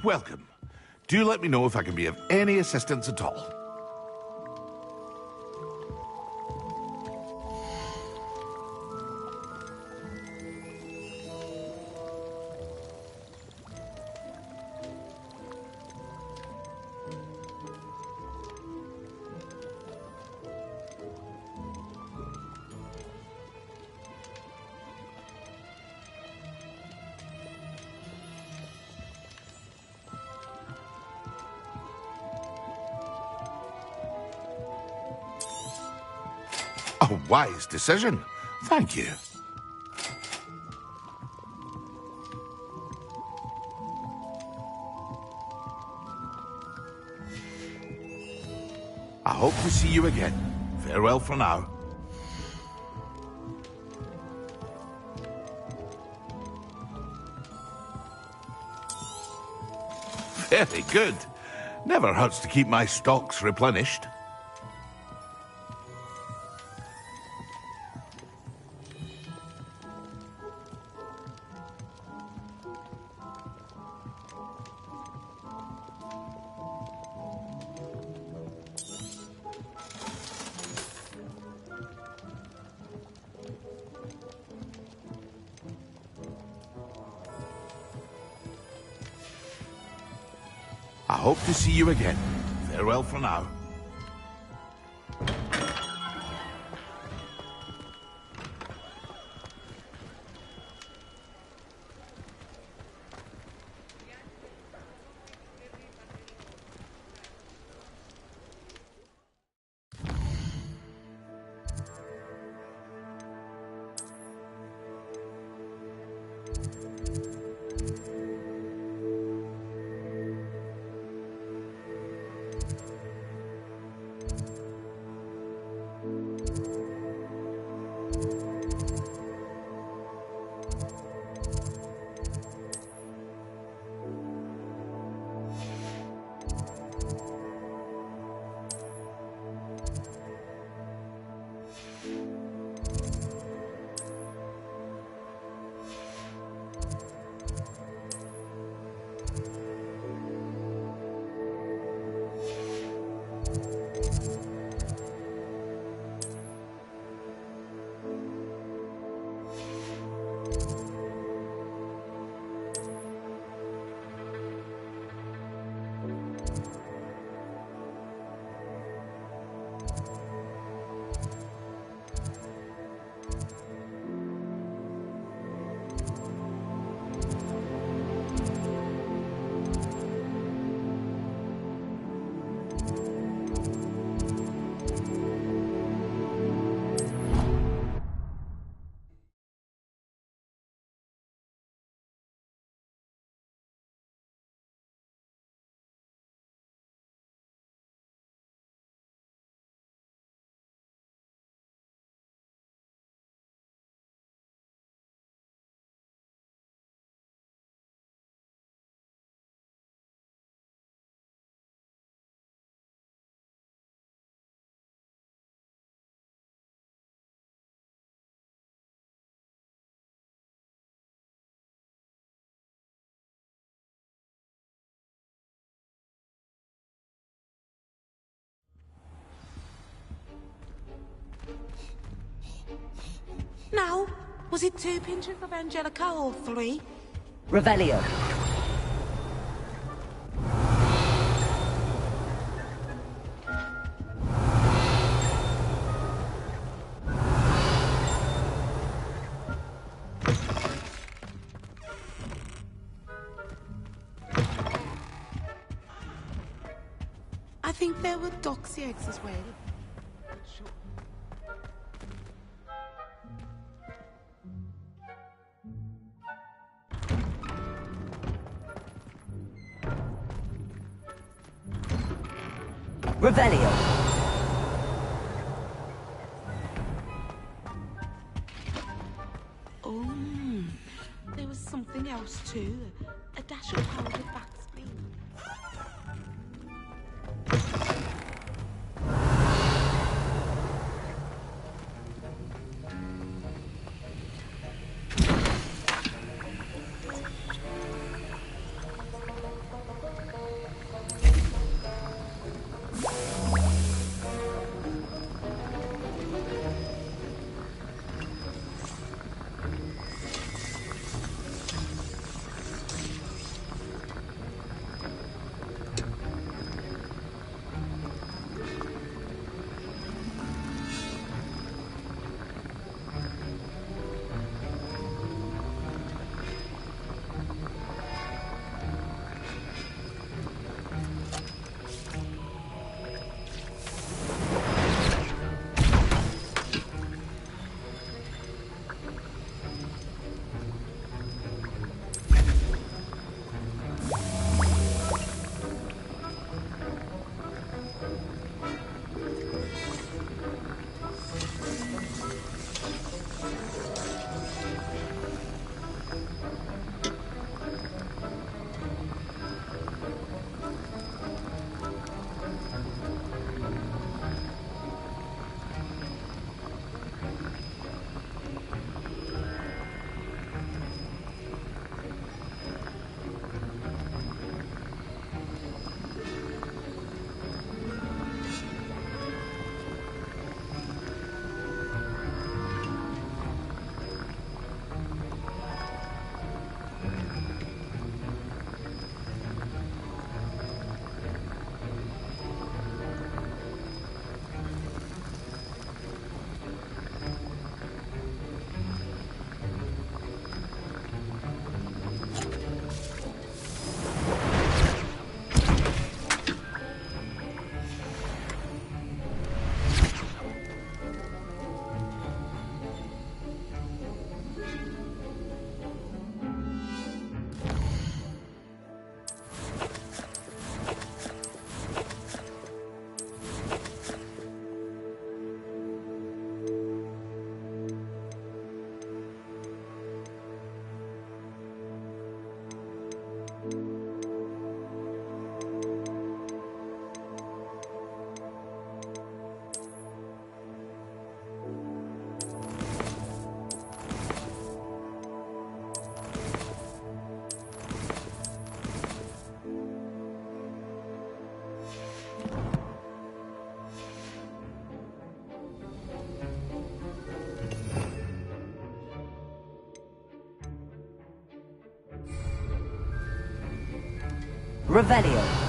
Welcome. Do let me know if I can be of any assistance at all. A wise decision. Thank you. I hope to see you again. Farewell for now. Very good. Never hurts to keep my stocks replenished. I hope to see you again. Farewell for now. Now, was it 2 pinches of Angelica or 3? Revelio. I think there were doxy eggs as well. Sure. Revelio. Oh, there was something else too. A dash of powdered backspeed. Revelio.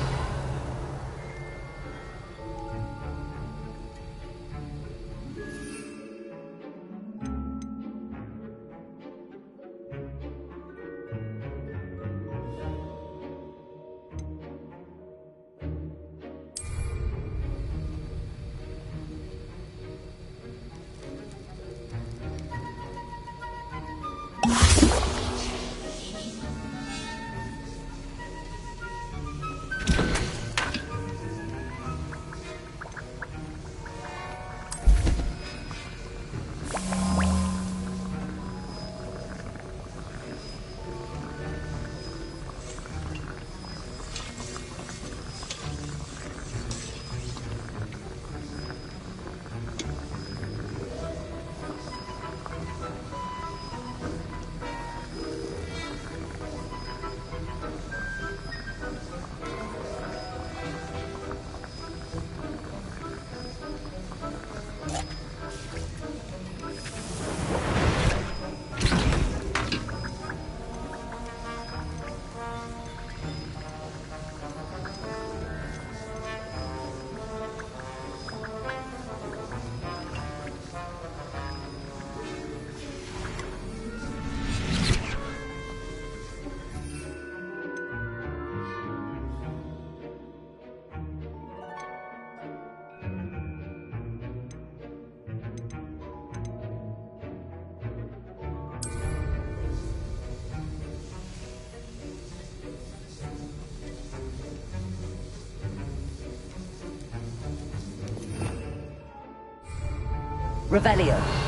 Revelio.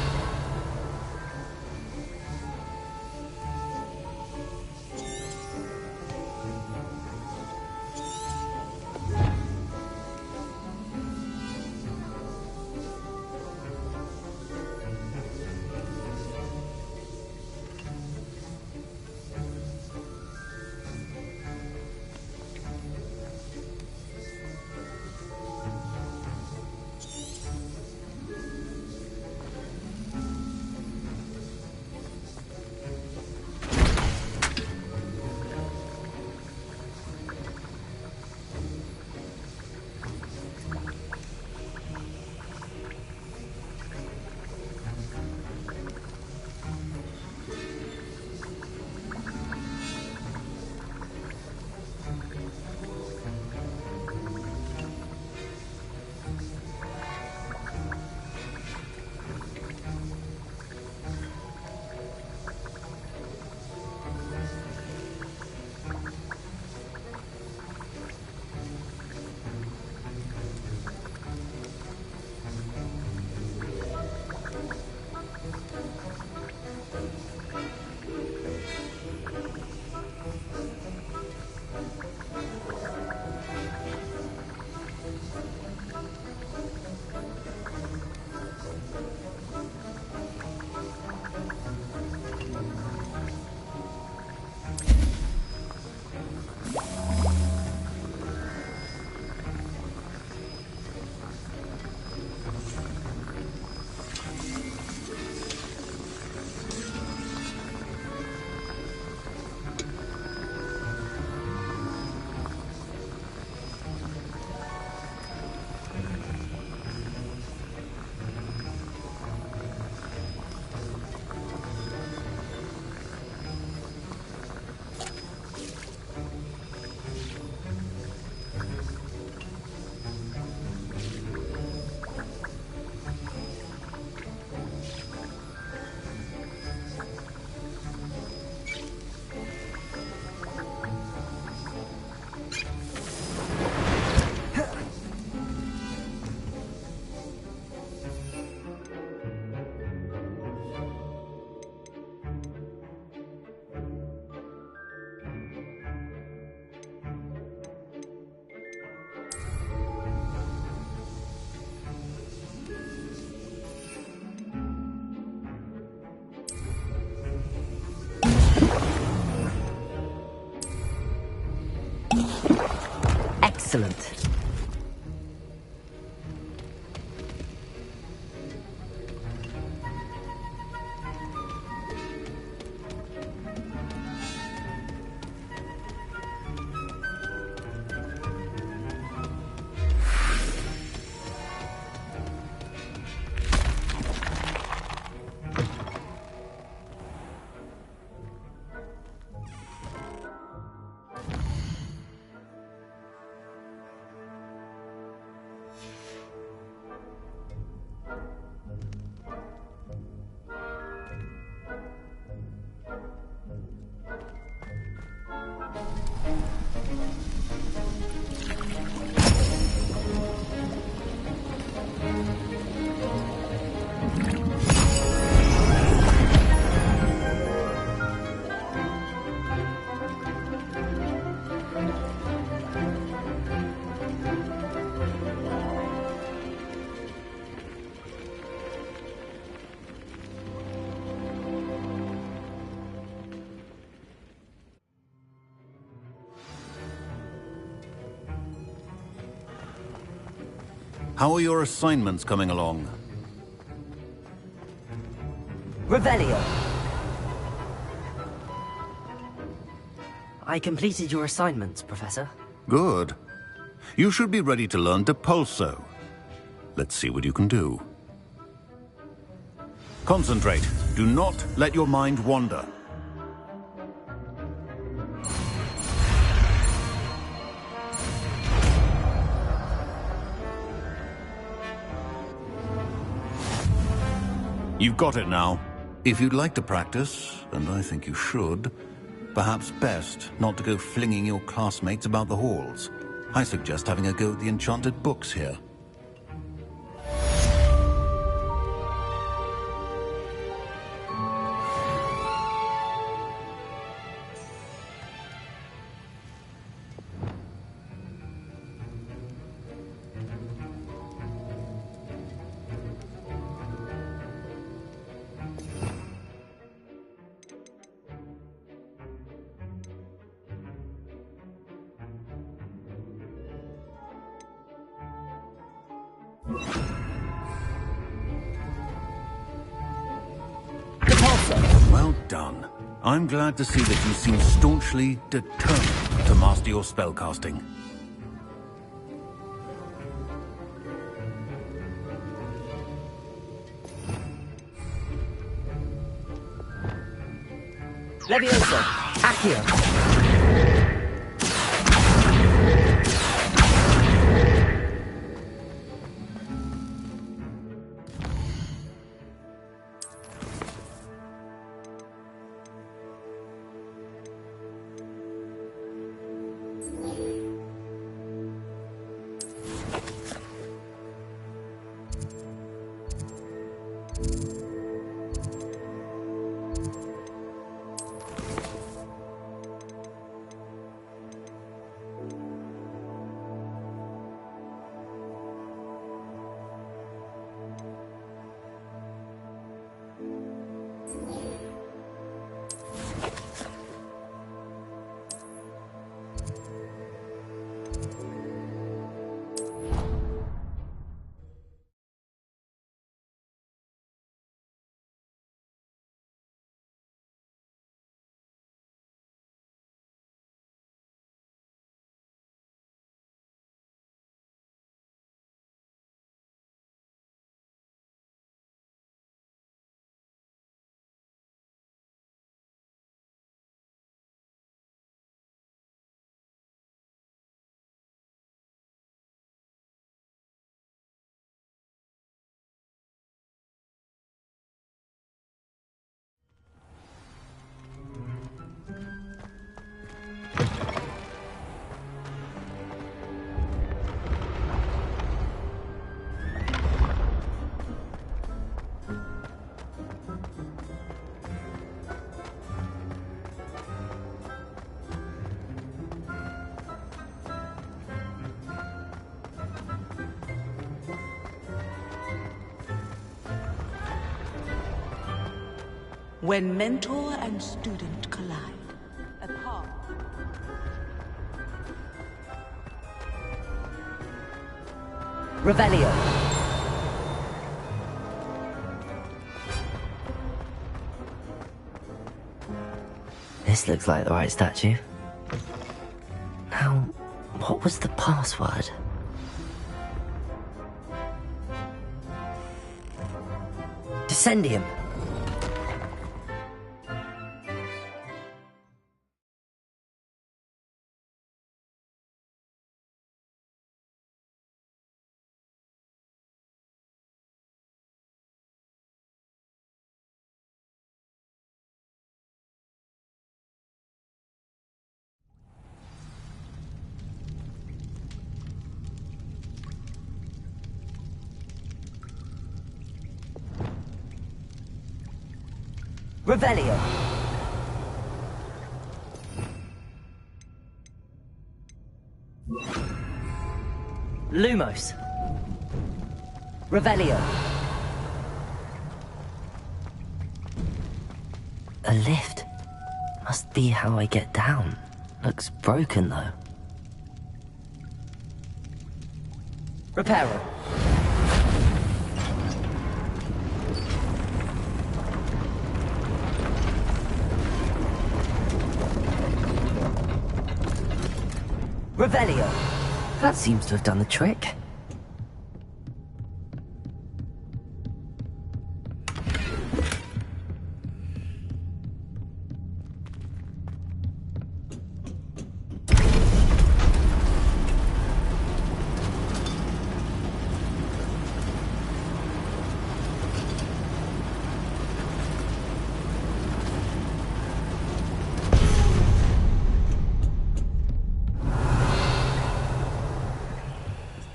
Excellent. How are your assignments coming along? Revelio. I completed your assignments, Professor. Good. You should be ready to learn Depulso. Let's see what you can do. Concentrate. Do not let your mind wander. You've got it now. If you'd like to practice, and I think you should, perhaps best not to go flinging your classmates about the halls. I suggest having a go at the enchanted books here. Well done. I'm glad to see that you seem staunchly determined to master your spellcasting. Levioso. Accio. When mentor and student collide, a path. Revelio. This looks like the right statue. Now, what was the password? Descendium. Revelio. Lumos. Revelio. A lift. Must be how I get down. Looks broken though. Reparo. Revelio. That seems to have done the trick.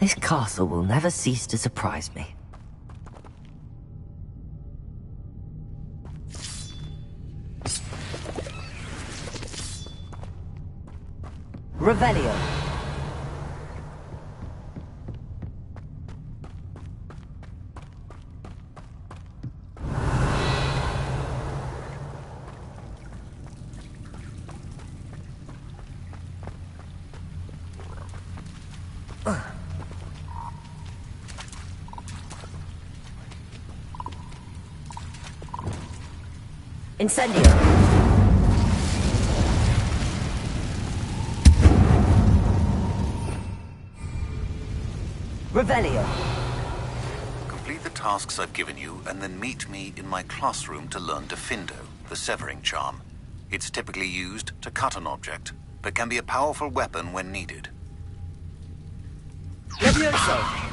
This castle will never cease to surprise me. Revelio. Incendio. Revelio. Complete the tasks I've given you, and then meet me in my classroom to learn Defindo, the severing charm. It's typically used to cut an object, but can be a powerful weapon when needed. Levioso.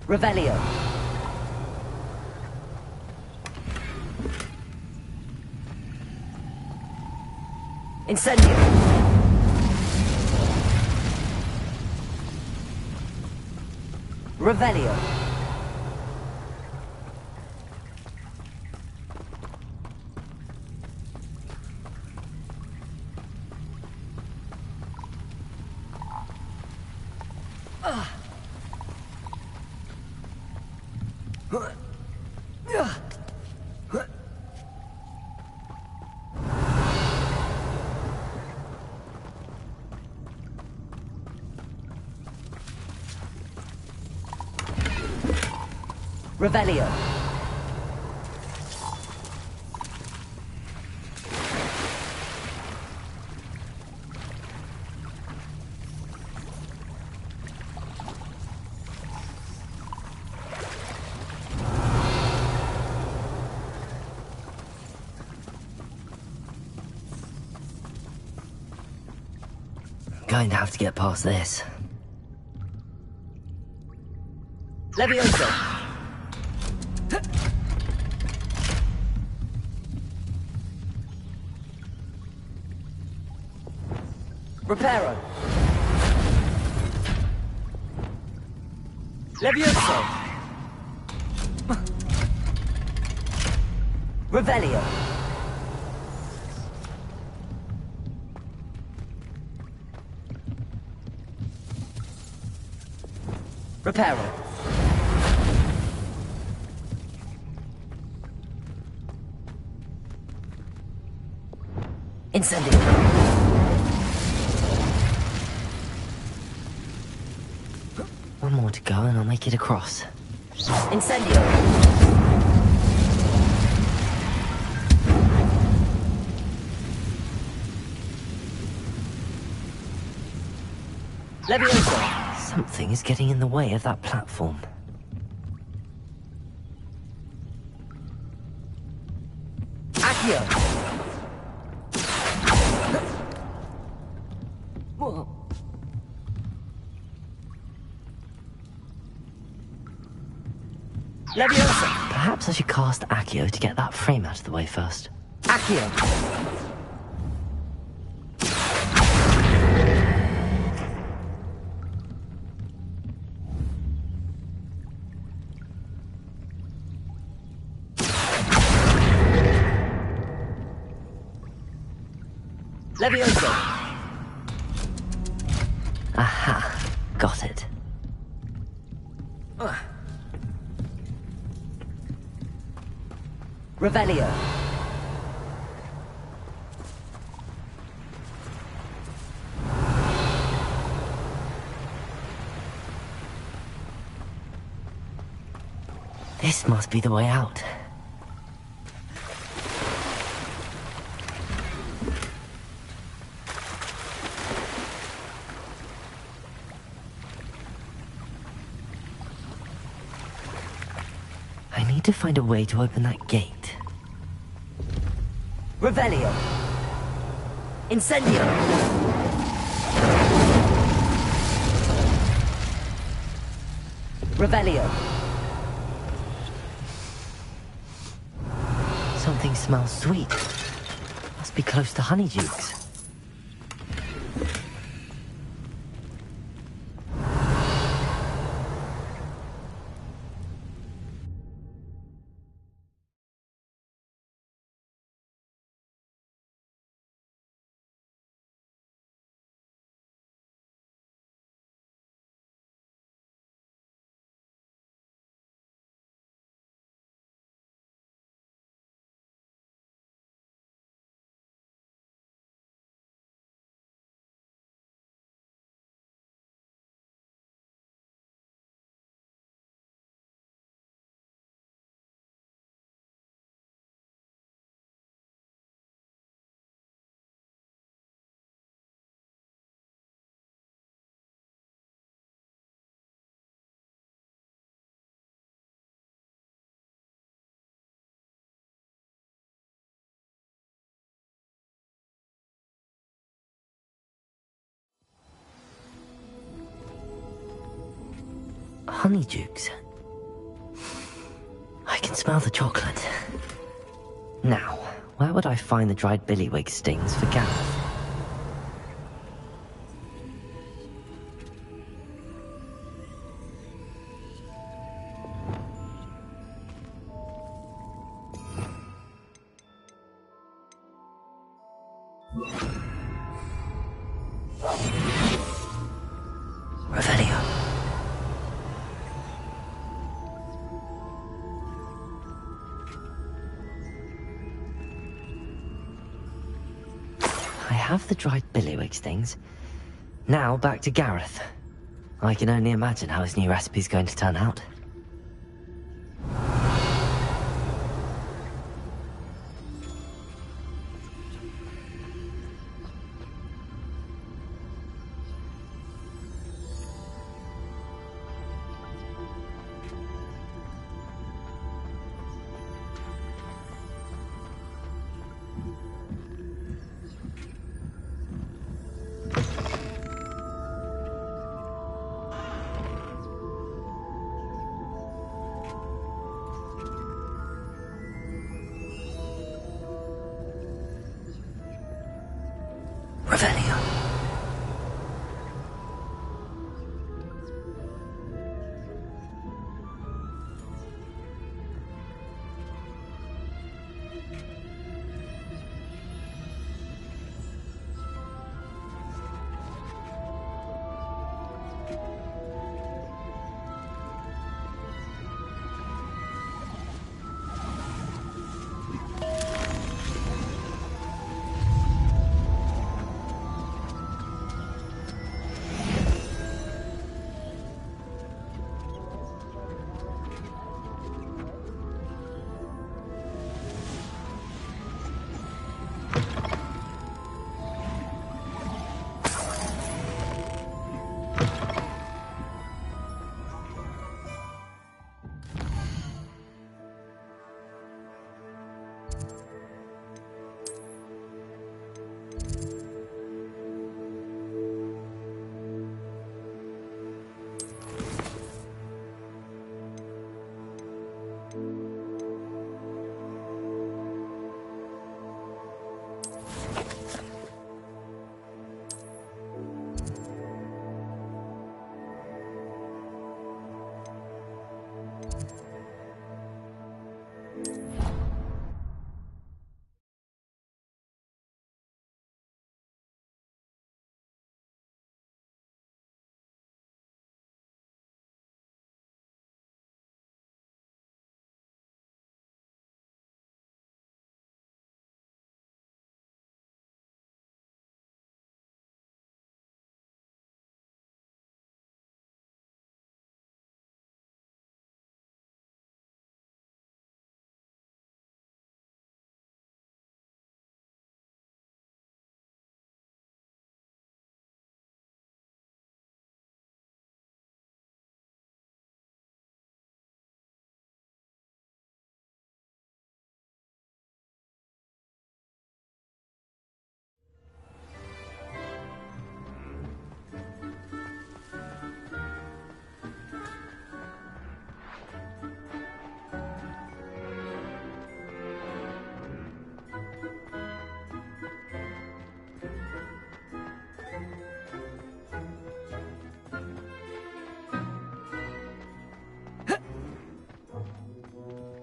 Revelio. Incendio. Revelio. Revelio. Going to have to get past this. Levioso. Reparo. Levioso. Revelio. Reparo. Incendio. One more to go and I'll make it across. Incendio! Levioso! Something is getting in the way of that platform. Accio! Whoa. Leviosa! Perhaps I should cast Accio to get that frame out of the way first. Accio! Leviosa! Aha! Got it. Revelio. This must be the way out. I need to find a way to open that gate. Revelio! Incendio! Revelio! Something smells sweet. Must be close to Honeydukes. Honeydukes. I can smell the chocolate. Now, where would I find the dried billywig stings for Gareth? Revelio. I have the dried billywig stings. Now back to Gareth. I can only imagine how his new recipe's going to turn out.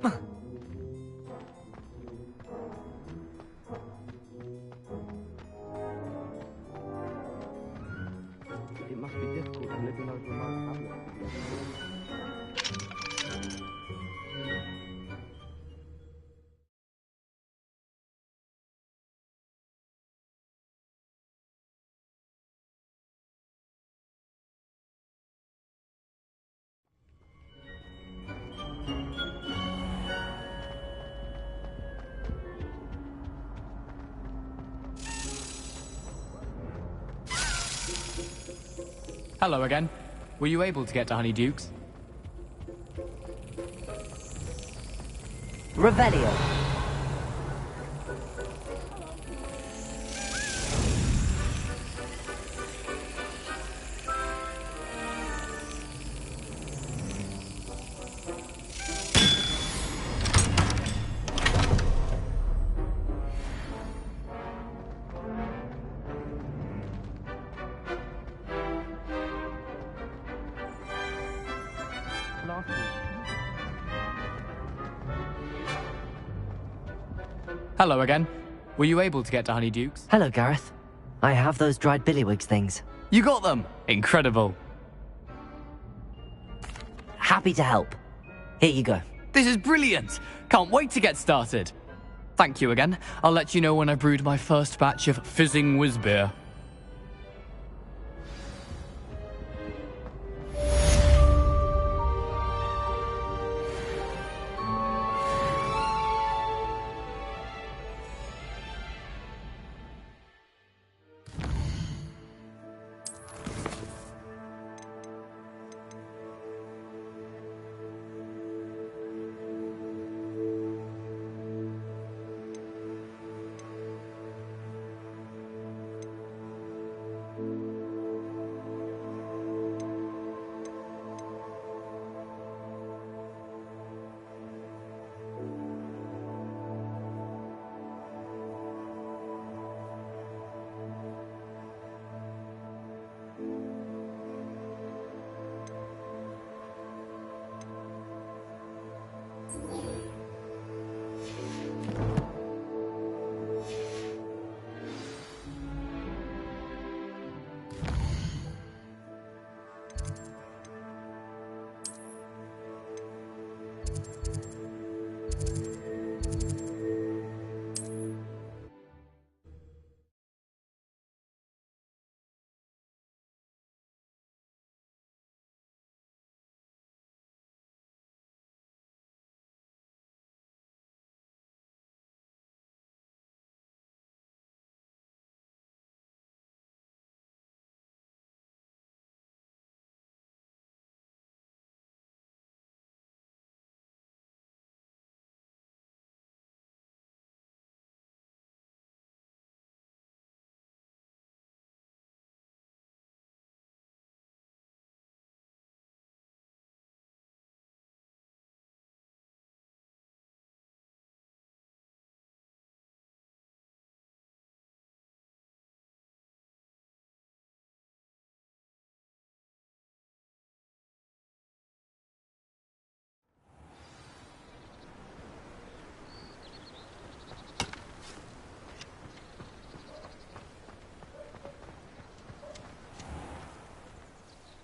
It must be difficult to live in those remote hamlets. Hello again. Were you able to get to Honeydukes? Revelio. Hello again. Were you able to get to Honeydukes? Hello, Gareth. I have those dried billywigs things. You got them! Incredible. Happy to help. Here you go. This is brilliant! Can't wait to get started. Thank you again. I'll let you know when I brewed my first batch of fizzing whiz beer.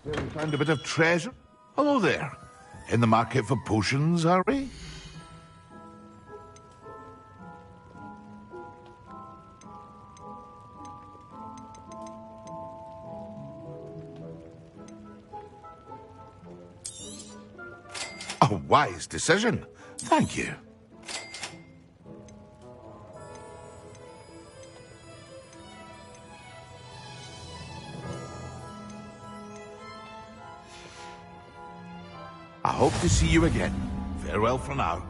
Well, we found a bit of treasure. Hello there. In the market for potions, are we? A wise decision. Thank you. I hope to see you again. Farewell for now.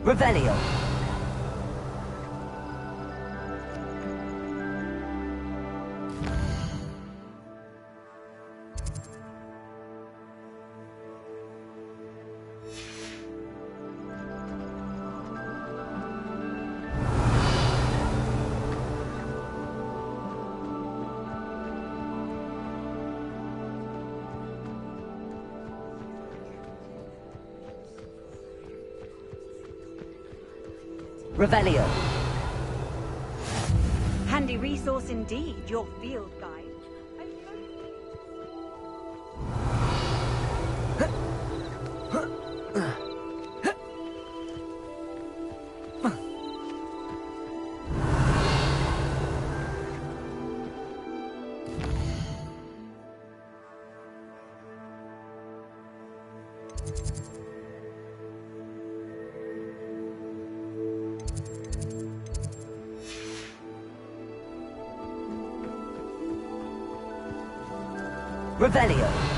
Revelio. Revelio. Handy resource indeed, your field guide. Revelio.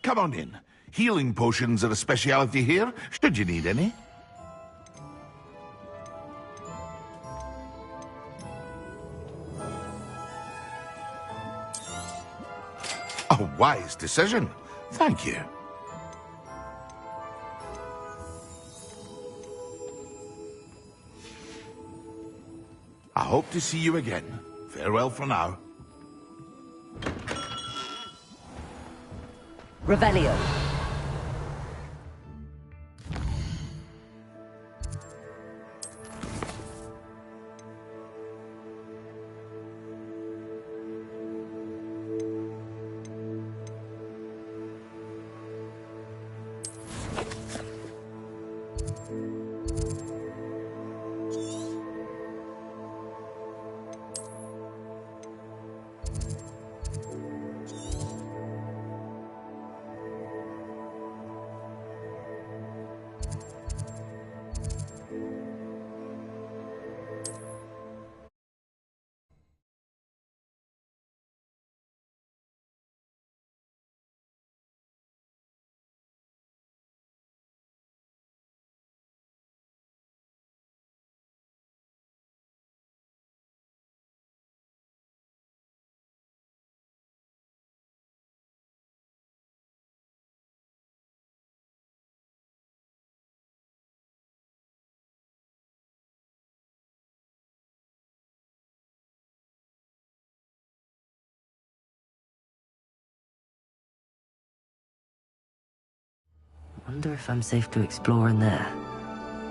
Come on in. Healing potions are a speciality here, should you need any. A wise decision. Thank you. I hope to see you again. Farewell for now. Revelio. Wonder if I'm safe to explore in there.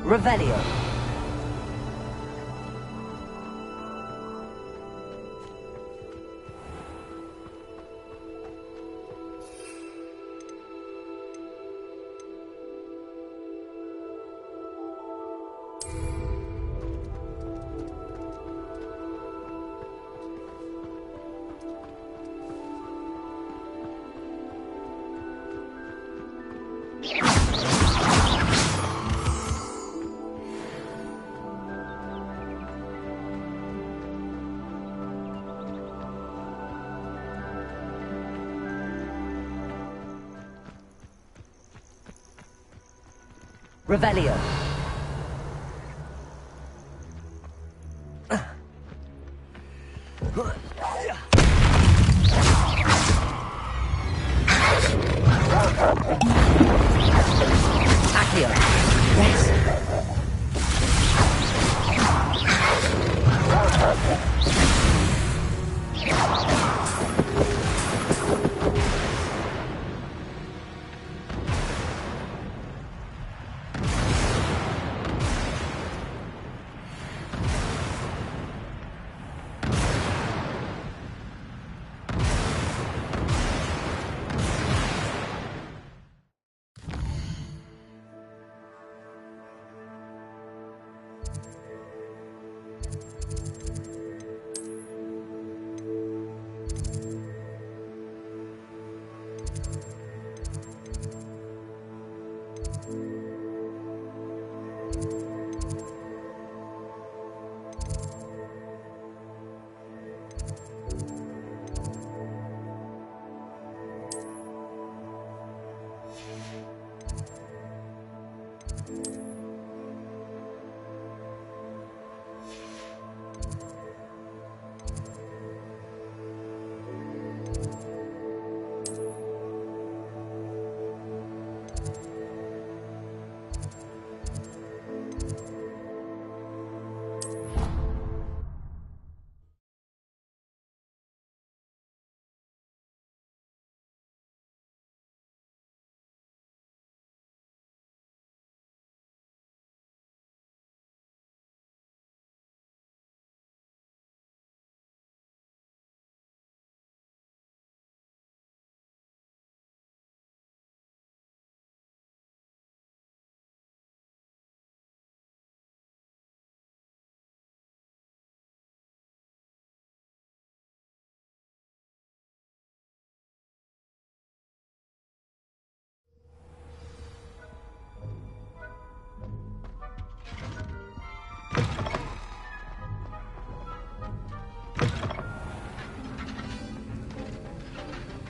Revelio. Revelio. Accio. Yes.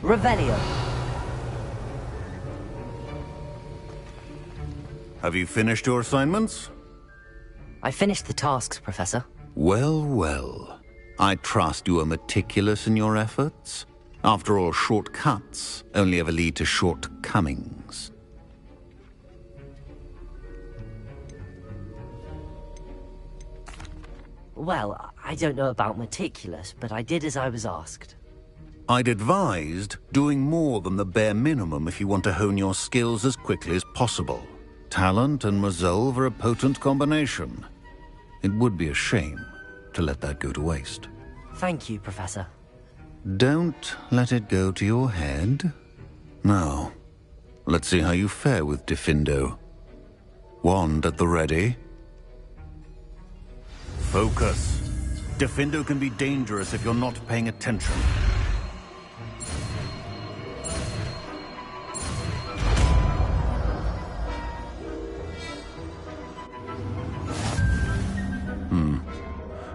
Revelio. Have you finished your assignments? I finished the tasks, Professor. Well, well. I trust you are meticulous in your efforts. After all, shortcuts only ever lead to shortcomings. Well, I don't know about meticulous, but I did as I was asked. I'd advised doing more than the bare minimum if you want to hone your skills as quickly as possible. Talent and resolve are a potent combination. It would be a shame to let that go to waste. Thank you, Professor. Don't let it go to your head. Now, let's see how you fare with Diffindo. Wand at the ready. Focus. Diffindo can be dangerous if you're not paying attention.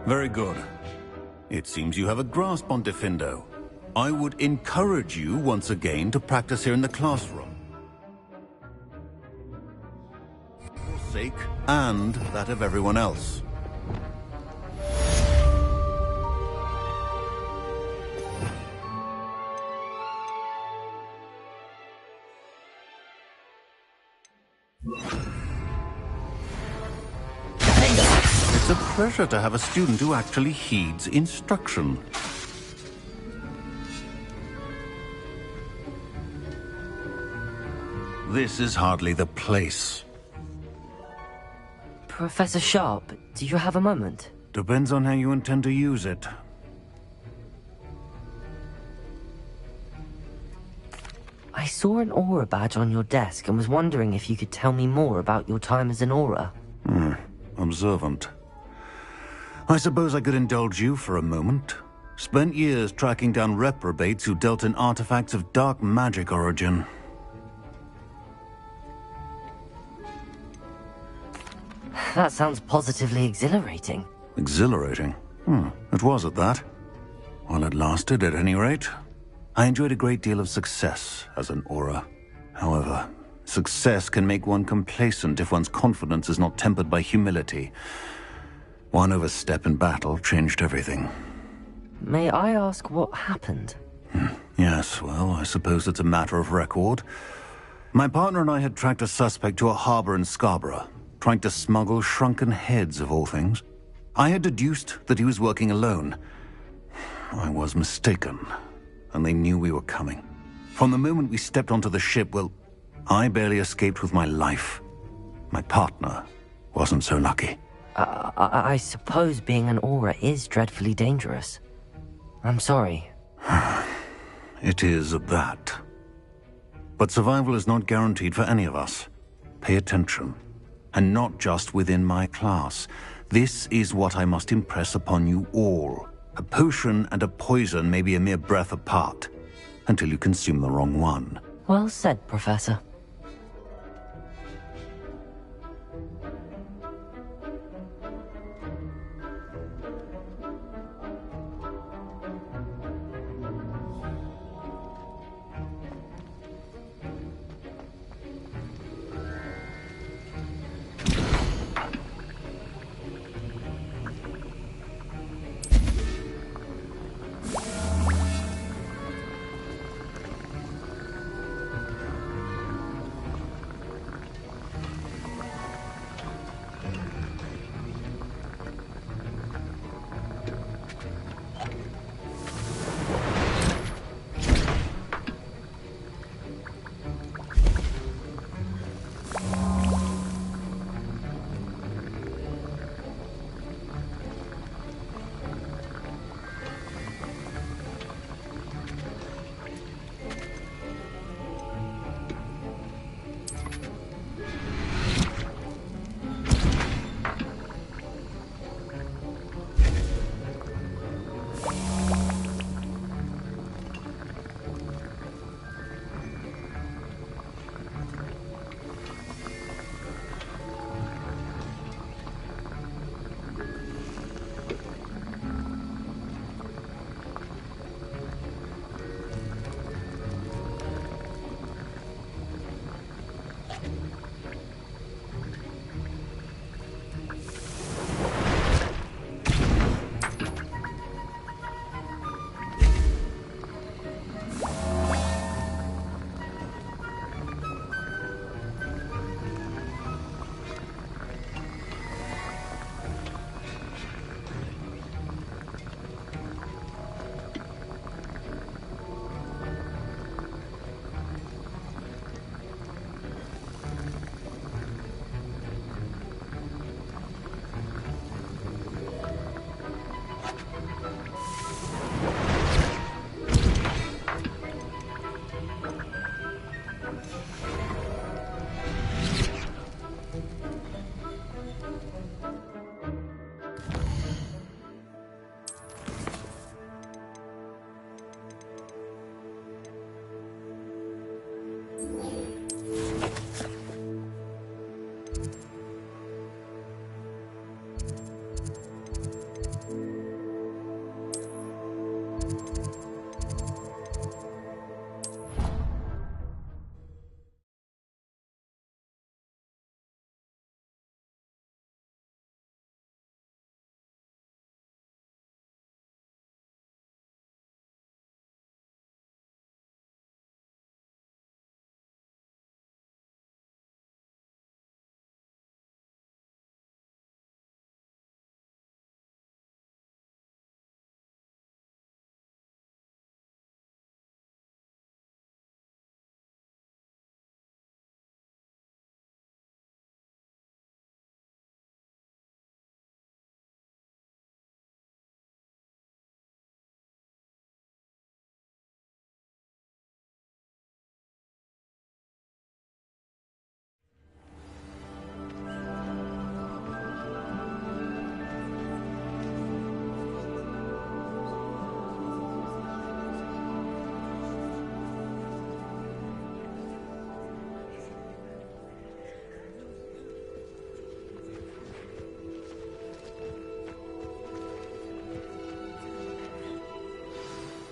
Very good. It seems you have a grasp on Diffindo. I would encourage you once again to practice here in the classroom. For your sake and that of everyone else. It's a pleasure to have a student who actually heeds instruction. This is hardly the place. Professor Sharp, do you have a moment? Depends on how you intend to use it. I saw an aura badge on your desk and was wondering if you could tell me more about your time as an aura. Observant. I suppose I could indulge you for a moment. Spent years tracking down reprobates who dealt in artifacts of dark magic origin. That sounds positively exhilarating. Exhilarating? It was at that. While it lasted, at any rate. I enjoyed a great deal of success as an aura. However, Success can make one complacent if one's confidence is not tempered by humility. One overstep in battle changed everything. May I ask what happened? Yes, well, I suppose it's a matter of record. My partner and I had tracked a suspect to a harbor in Scarborough, trying to smuggle shrunken heads of all things. I had deduced that he was working alone. I was mistaken, and they knew we were coming. From the moment we stepped onto the ship, well, I barely escaped with my life. My partner wasn't so lucky. I suppose being an aura is dreadfully dangerous. I'm sorry. It is at that. But survival is not guaranteed for any of us. Pay attention. And not just within my class. This is what I must impress upon you all. A potion and a poison may be a mere breath apart, until you consume the wrong one. Well said, Professor.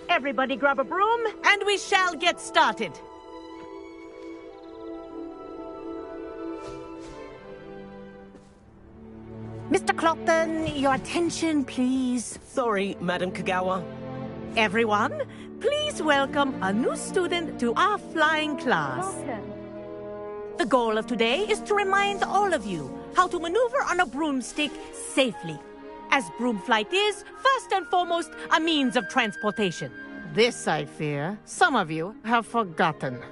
Everybody grab a broom, and we shall get started. o'clock then. Your attention, please. Sorry, Madam Kagawa. Everyone, please welcome a new student to our flying class. The goal of today is to remind all of you how to maneuver on a broomstick safely, as broom flight is, first and foremost, a means of transportation. This, I fear, some of you have forgotten.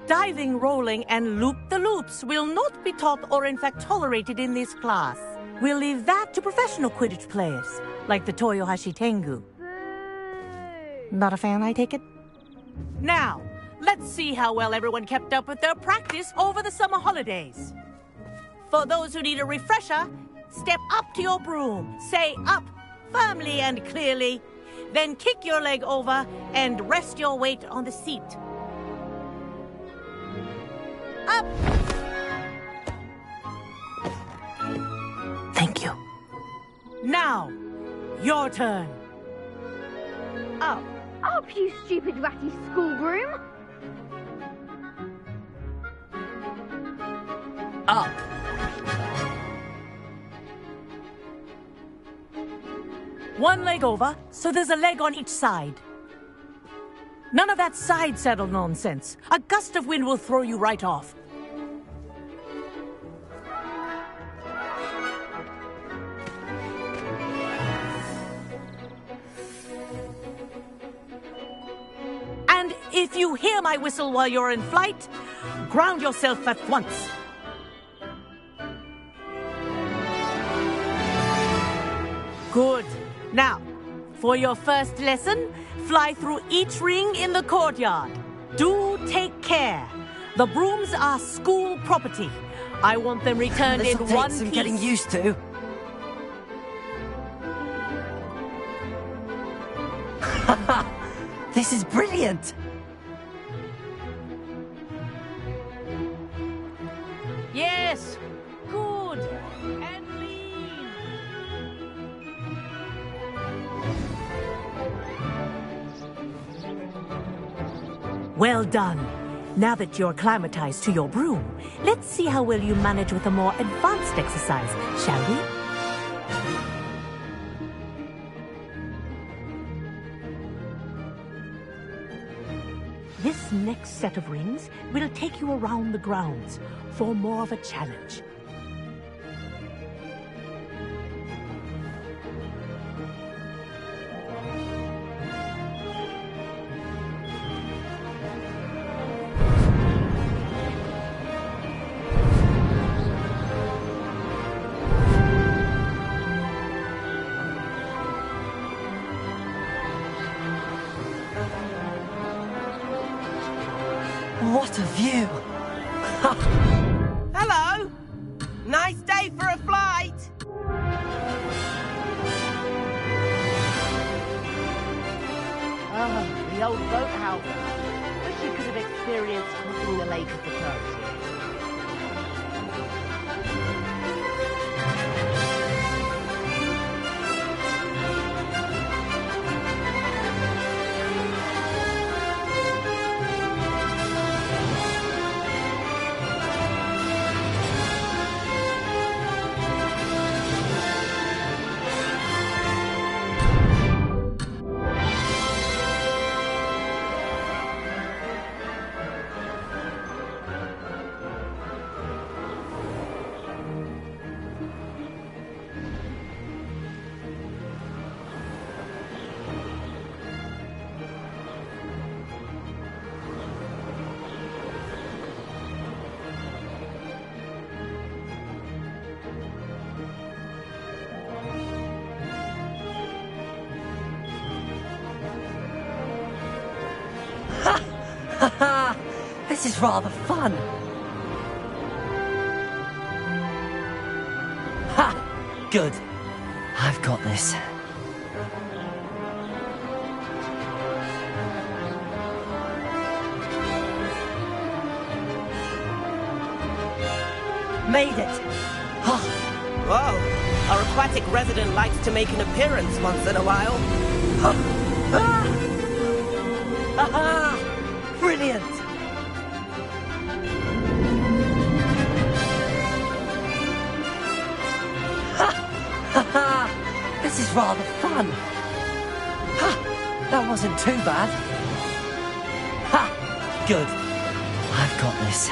Diving, rolling, and loop-the-loops will not be taught or in fact tolerated in this class. We'll leave that to professional Quidditch players, like the Toyohashi Tengu. Not a fan, I take it? Now, let's see how well everyone kept up with their practice over the summer holidays. For those who need a refresher, step up to your broom, say up firmly and clearly, then kick your leg over and rest your weight on the seat. Up! Thank you. Now, your turn. Up, you stupid ratty schoolgroom! Up. One leg over, so there's a leg on each side. None of that side saddle nonsense. A gust of wind will throw you right off. And if you hear my whistle while you're in flight, ground yourself at once. Good. Now, for your first lesson, fly through each ring in the courtyard. Do take care. The brooms are school property. I want them returned in one piece. I'm getting used to. This is brilliant. Yes. Good. And lean. Well done. Now that you're acclimatized to your broom, let's see how well you manage with a more advanced exercise, shall we? This next set of rings will take you around the grounds for more of a challenge. What a view! Hello! Nice day for a flight! Oh, the old boathouse. Wish you could have experienced crossing the lake of the coast. This is rather fun. Ha! Good. I've got this. Made it. Whoa, our aquatic resident likes to make an appearance once in a while. Brilliant. rather fun. Ha! That wasn't too bad. Ha! Good. I've got this.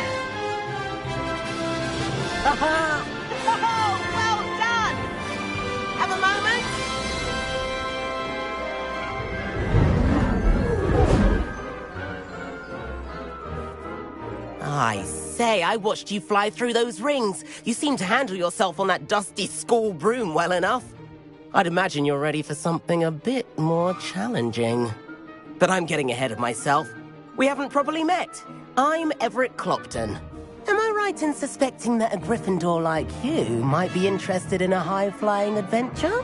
Ha-ha! Oh, well done! Have a moment? I say, I watched you fly through those rings. You seem to handle yourself on that dusty school broom well enough. I'd imagine you're ready for something a bit more challenging. But I'm getting ahead of myself. We haven't properly met. I'm Everett Clopton. Am I right in suspecting that a Gryffindor like you might be interested in a high-flying adventure?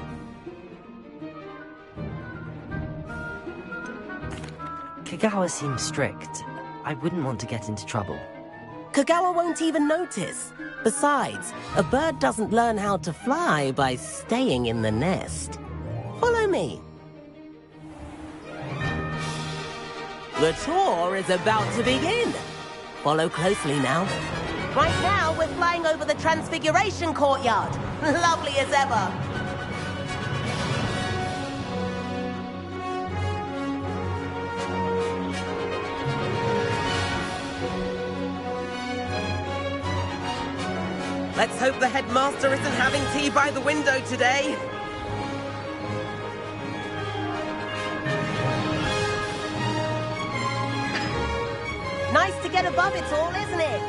Kagawa seems strict. I wouldn't want to get into trouble. Kagawa won't even notice. Besides, a bird doesn't learn how to fly by staying in the nest. Follow me. The tour is about to begin. Follow closely now. Right now, we're flying over the Transfiguration Courtyard. Lovely as ever. Let's hope the headmaster isn't having tea by the window today. Nice to get above it all, isn't it?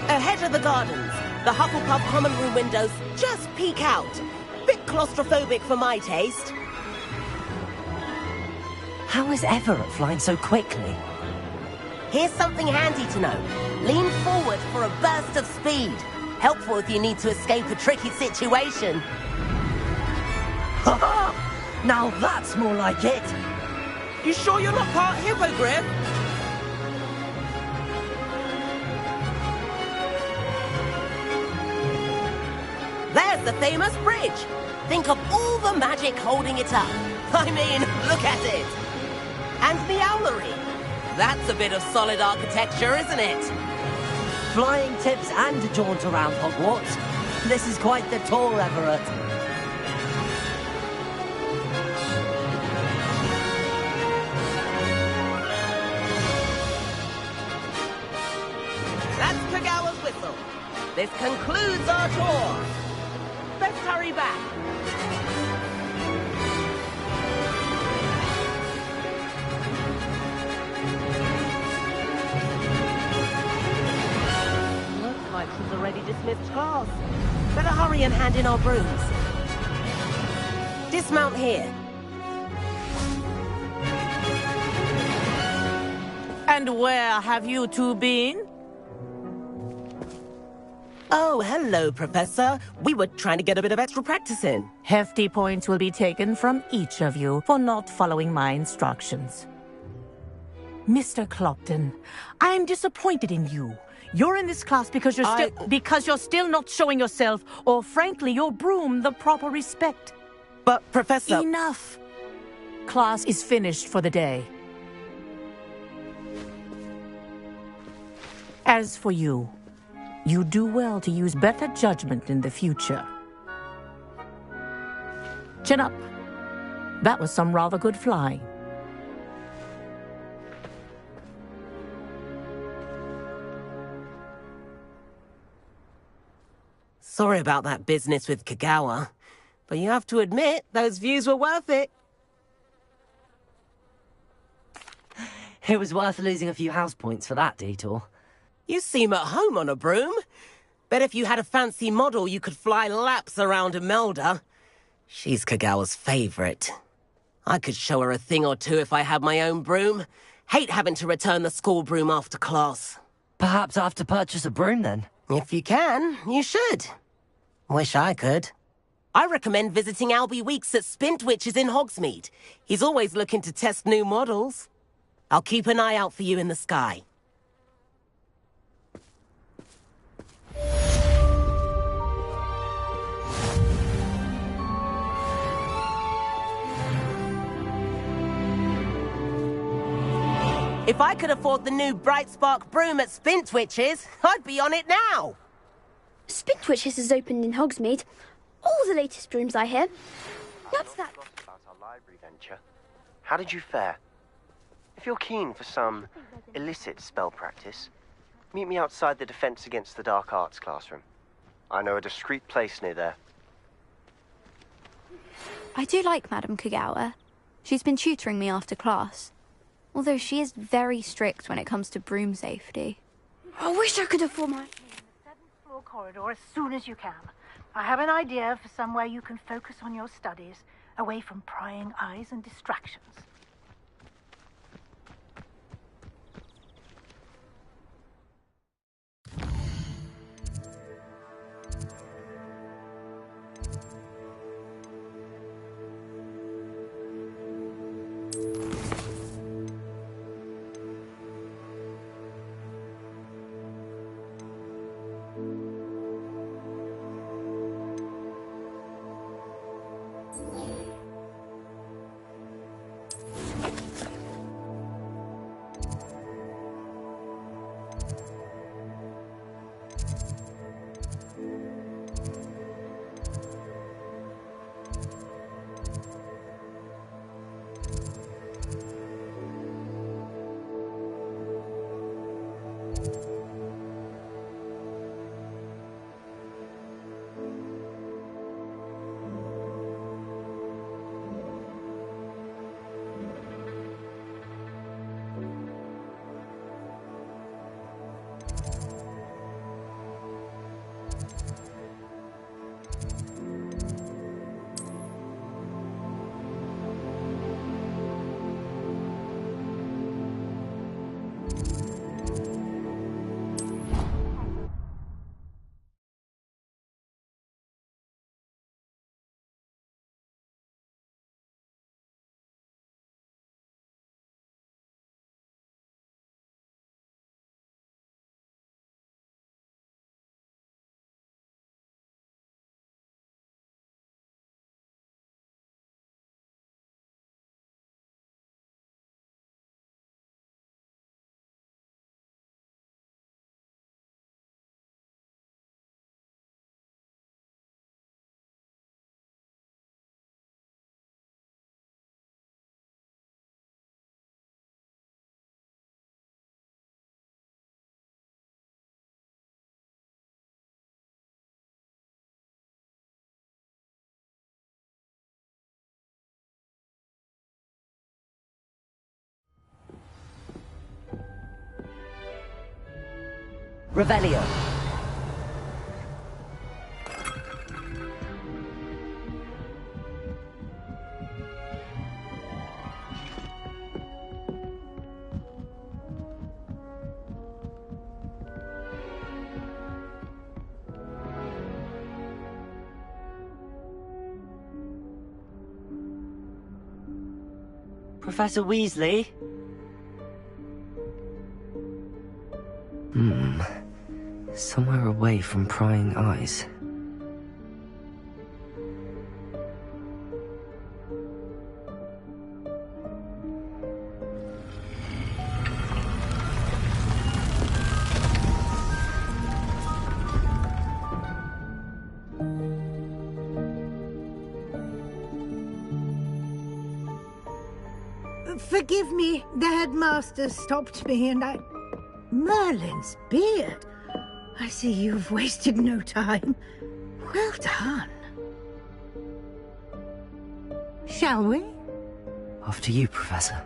Ahead of the gardens, the Hufflepuff common room windows just peek out. Bit claustrophobic for my taste. How is Everett flying so quickly? Here's something handy to know. Lean forward for a burst of speed. Helpful if you need to escape a tricky situation. Ha ha! Now that's more like it! You sure you're not part hippogriff? There's the famous bridge. Think of all the magic holding it up. I mean, look at it. And the owlery. That's a bit of solid architecture, isn't it? Flying tips and a jaunt around Hogwarts. This is quite the tour, Everett. That's Kagawa's whistle. This concludes our tour. Let's hurry back. She's already dismissed class. Better hurry and hand in our brooms. Dismount here. And where have you two been? Oh, hello, Professor. We were trying to get a bit of extra practice in. Hefty points will be taken from each of you for not following my instructions. Mr. Clopton, I am disappointed in you. You're in this class because you're still not showing yourself, or frankly, your broom the proper respect. But, Professor... Enough. Class is finished for the day. As for you, you do well to use better judgment in the future. Chin up. That was some rather good flying. Sorry about that business with Kagawa, but you have to admit, those views were worth it. It was worth losing a few house points for that detour. You seem at home on a broom. Bet if you had a fancy model, you could fly laps around Imelda. She's Kagawa's favorite. I could show her a thing or two if I had my own broom. Hate having to return the school broom after class. Perhaps I have to purchase a broom then? If you can, you should. Wish I could. I recommend visiting Albie Weeks at Spintwitches in Hogsmeade. He's always looking to test new models. I'll keep an eye out for you in the sky. If I could afford the new Bright Spark broom at Spintwitch's, I'd be on it now. Spintwitch's is opened in Hogsmeade. All the latest brooms, I hear. What's that? About our library venture. How did you fare? If you're keen for some illicit spell practice, meet me outside the Defense Against the Dark Arts classroom. I know a discreet place near there. I do like Madame Kagawa. She's been tutoring me after class. Although she is very strict when it comes to broom safety. I wish I could afford my... In the 7th floor corridor as soon as you can. I have an idea for somewhere you can focus on your studies, away from prying eyes and distractions. Revelio. Professor Weasley? Somewhere away from prying eyes. Forgive me, the headmaster stopped me and I... Merlin's beard. I see you've wasted no time. Well done. Shall we? After you, Professor.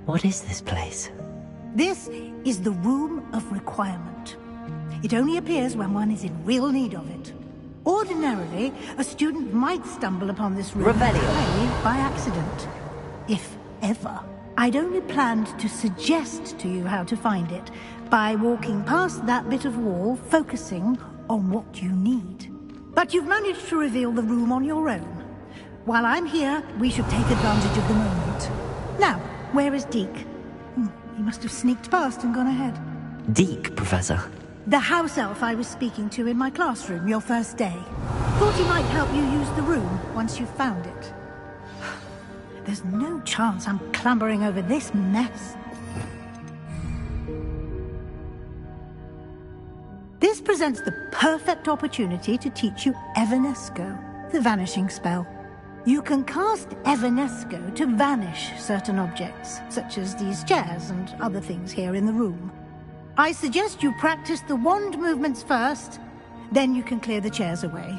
What is this place? This is the Room of Requirement. It only appears when one is in real need of it. Ordinarily, a student might stumble upon this room Revelio. by accident. If ever. I'd only planned to suggest to you how to find it by walking past that bit of wall, focusing on what you need. But you've managed to reveal the room on your own. While I'm here, we should take advantage of the moment. Now, where is Deke? He must have sneaked past and gone ahead. Deke, Professor. The house elf I was speaking to in my classroom your first day. Thought he might help you use the room once you found it. There's no chance I'm clambering over this mess. This presents the perfect opportunity to teach you Evanesco, the vanishing spell. You can cast Evanesco to vanish certain objects, such as these chairs and other things here in the room. I suggest you practice the wand movements first, then you can clear the chairs away.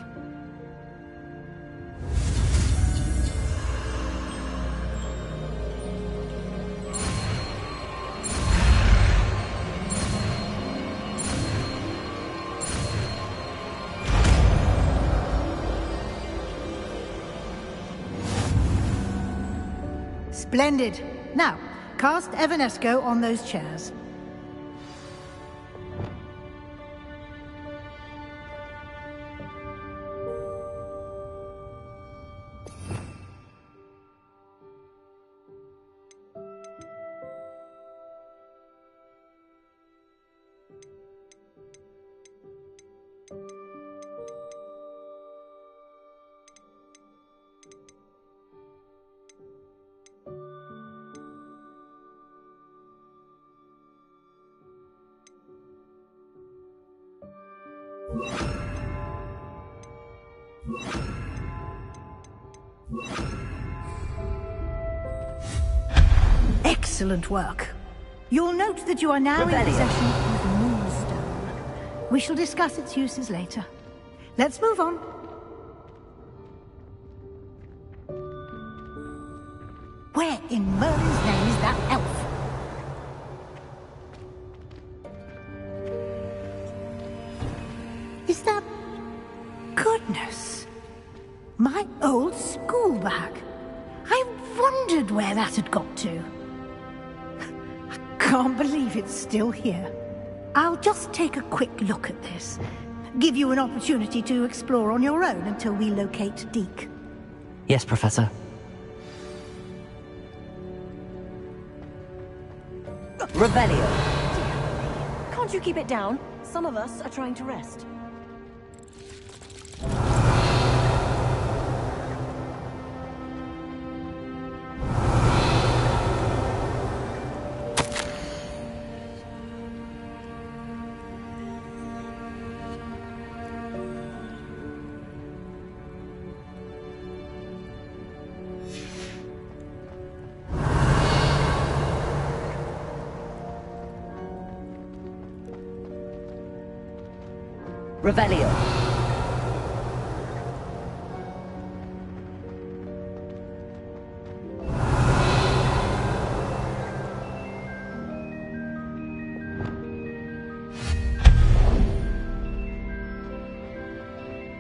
Splendid. Now, cast Evanesco on those chairs. Excellent work. You'll note that you are now in possession of the Moonstone. We shall discuss its uses later. Let's move on. Where in Merlin's name is that elf? Is that... Goodness! My old school bag. I wondered where that had got to. I can't believe it's still here. I'll just take a quick look at this. Give you an opportunity to explore on your own until we locate Deke. Yes, Professor. Revelio. Can't you keep it down? Some of us are trying to rest. Revelio.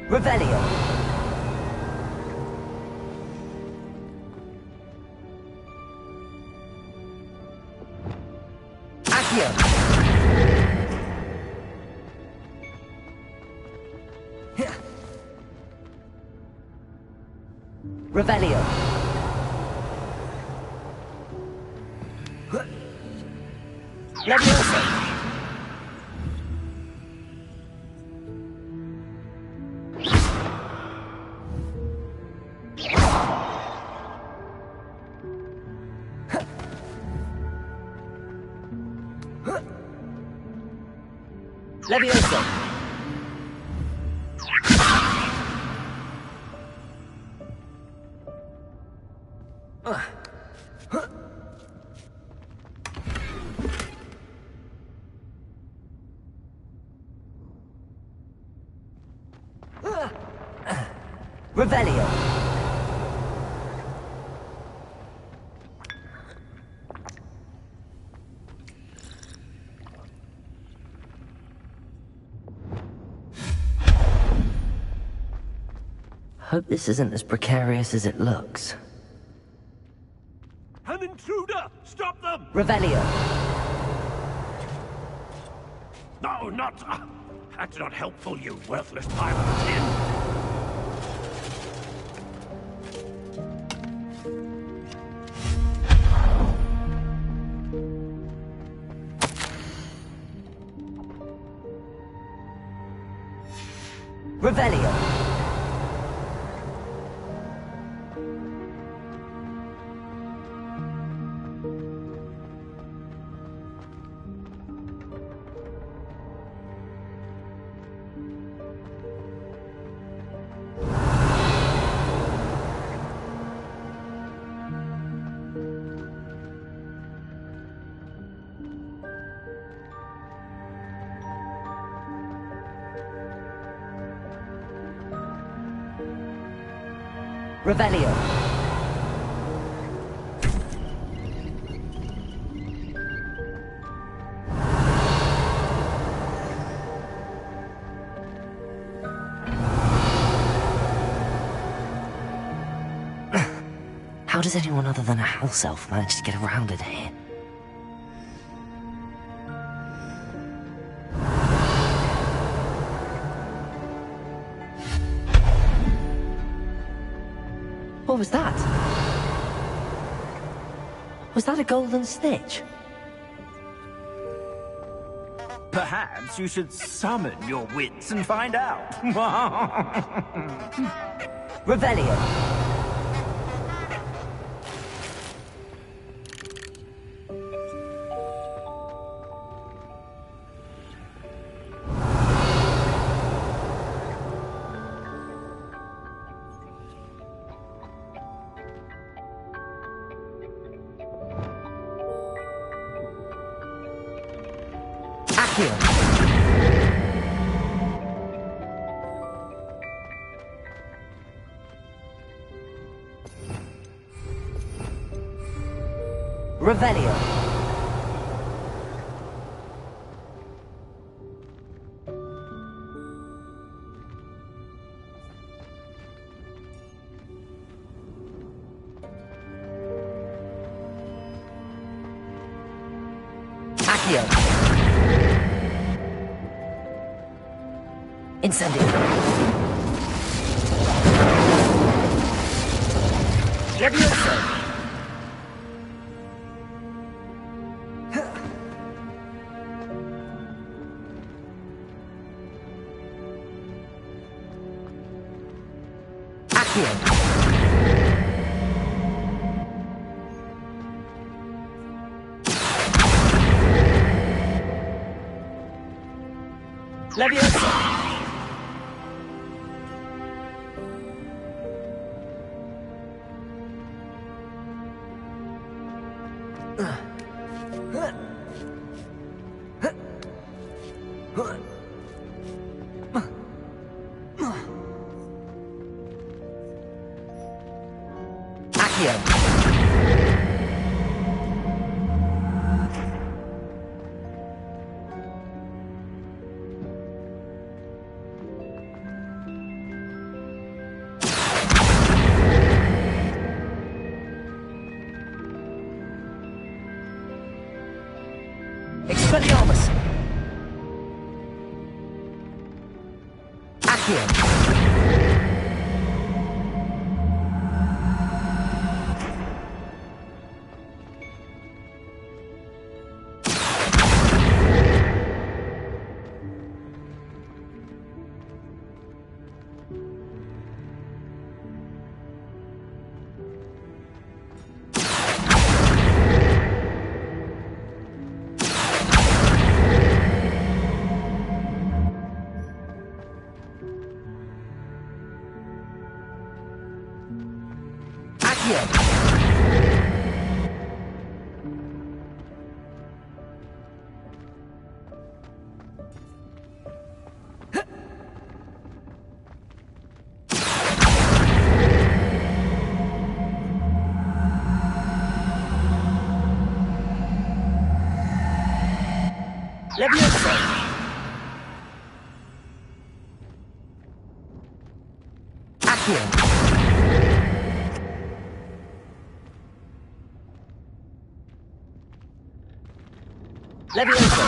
Revelio. Accio. Revelio. Leviosa. Leviosa. Revelio. Hope this isn't as precarious as it looks. An intruder! Stop them! Revelio. No, not... that's not helpful, you worthless pile of tin. Revelio. Revelio. How does anyone other than a house elf manage to get around in here? What was that? Was that a golden snitch? Perhaps you should summon your wits and find out. Revelio. Revelio. Accio. Incendio. Levioso. Levioso. Expelliarmus! Accio! Levioso! Accio! Leviosa!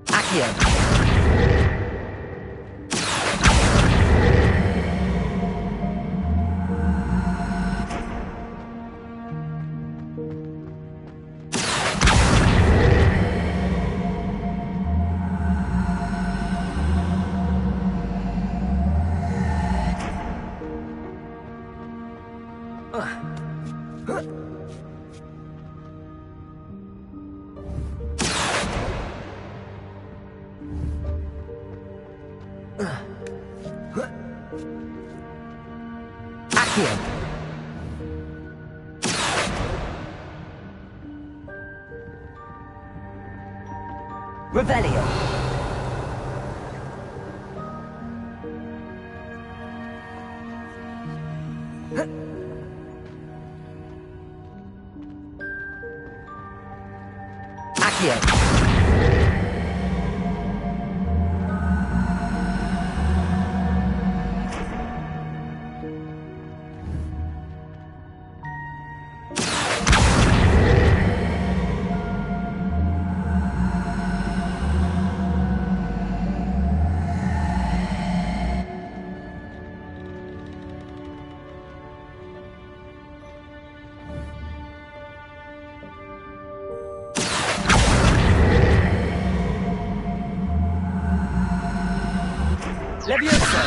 Accio! Accio! Revelio! Accio! Leviosa!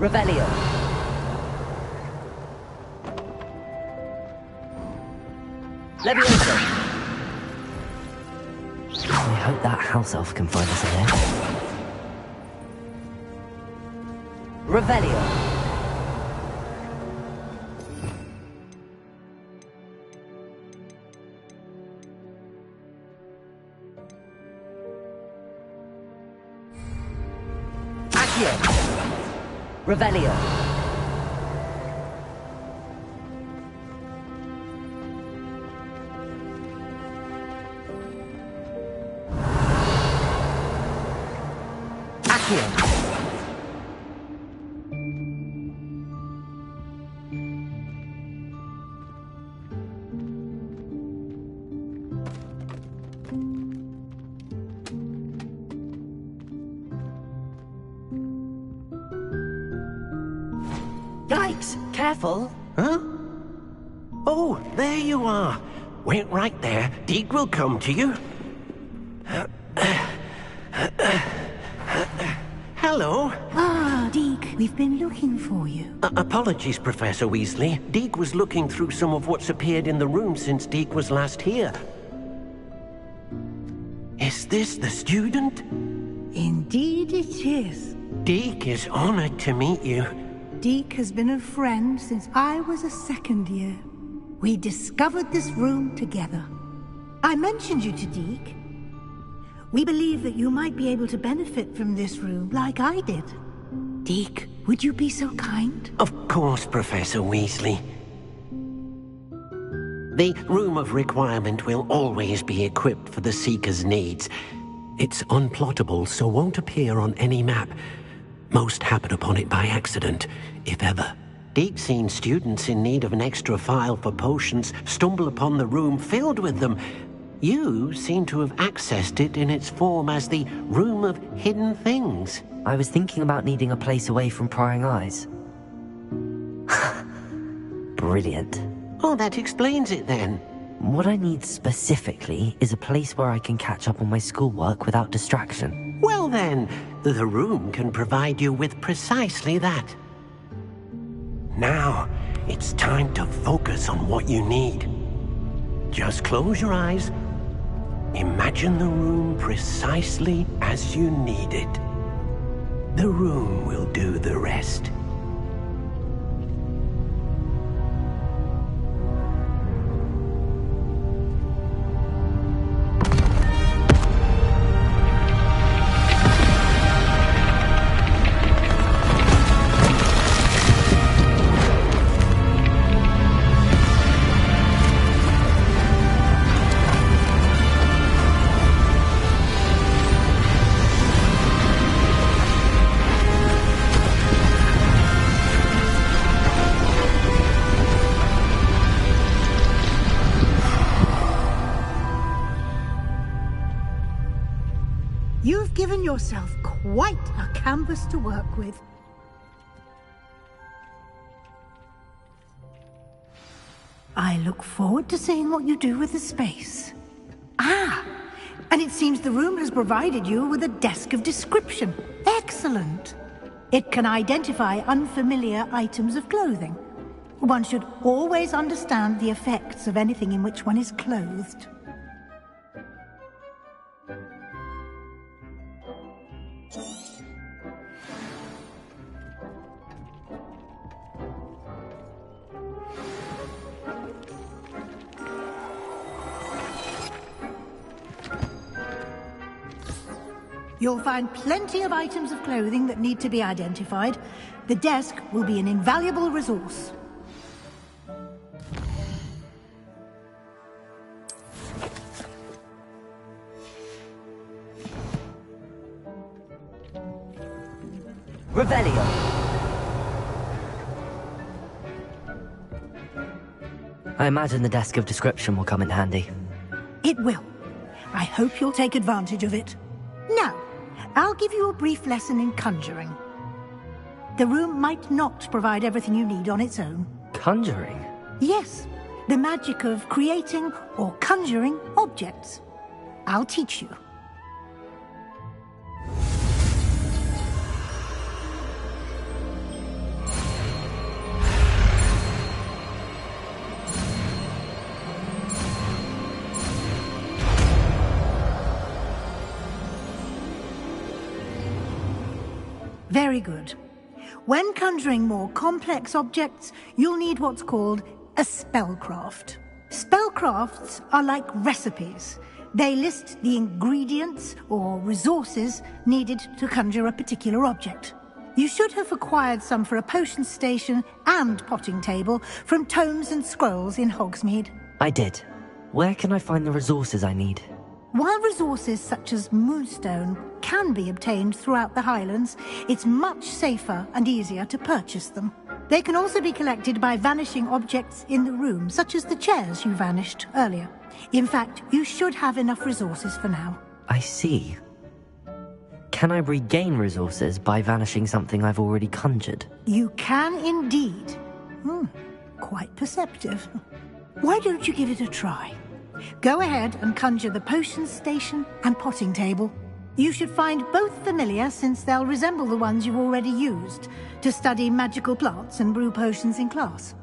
Revelio! Leviosa! I hope that house elf can find us in there. Revelio! Accio! Revelio! Accio! Yikes! Careful! Huh? Oh, there you are. Wait right there. Deke will come to you. Hello. Ah, Deke, we've been looking for you. Apologies, Professor Weasley. Deke was looking through some of what's appeared in the room since Deke was last here. Is this the student? Indeed it is. Deke is honored to meet you. Deke has been a friend since I was a second year. We discovered this room together. I mentioned you to Deke. We believe that you might be able to benefit from this room like I did. Deke, would you be so kind? Of course, Professor Weasley. The Room of Requirement will always be equipped for the Seeker's needs. It's unplottable, so won't appear on any map. Most happen upon it by accident, if ever. Deke's seen students in need of an extra file for potions stumble upon the room filled with them. You seem to have accessed it in its form as the Room of Hidden Things. I was thinking about needing a place away from prying eyes. Brilliant. Oh, that explains it then. What I need specifically is a place where I can catch up on my schoolwork without distraction. Well then, the room can provide you with precisely that. Now, it's time to focus on what you need. Just close your eyes. Imagine the room precisely as you need it. The room will do the rest. You've given yourself quite a canvas to work with. I look forward to seeing what you do with the space. Ah, and it seems the room has provided you with a desk of description. Excellent. It can identify unfamiliar items of clothing. One should always understand the effects of anything in which one is clothed. You'll find plenty of items of clothing that need to be identified. The desk will be an invaluable resource. Revelio. I imagine the desk of description will come in handy. It will. I hope you'll take advantage of it. Now, I'll give you a brief lesson in conjuring. The room might not provide everything you need on its own. Conjuring? Yes, the magic of creating or conjuring objects. I'll teach you. Very good. When conjuring more complex objects, you'll need what's called a spellcraft. Spellcrafts are like recipes. They list the ingredients or resources needed to conjure a particular object. You should have acquired some for a potion station and potting table from tomes and scrolls in Hogsmeade. I did. Where can I find the resources I need? While resources such as moonstone can be obtained throughout the Highlands, it's much safer and easier to purchase them. They can also be collected by vanishing objects in the room, such as the chairs you vanished earlier. In fact, you should have enough resources for now. I see. Can I regain resources by vanishing something I've already conjured? You can indeed. Quite perceptive. Why don't you give it a try? Go ahead and conjure the potion station and potting table. You should find both familiar, since they'll resemble the ones you've already used to study magical plants and brew potions in class.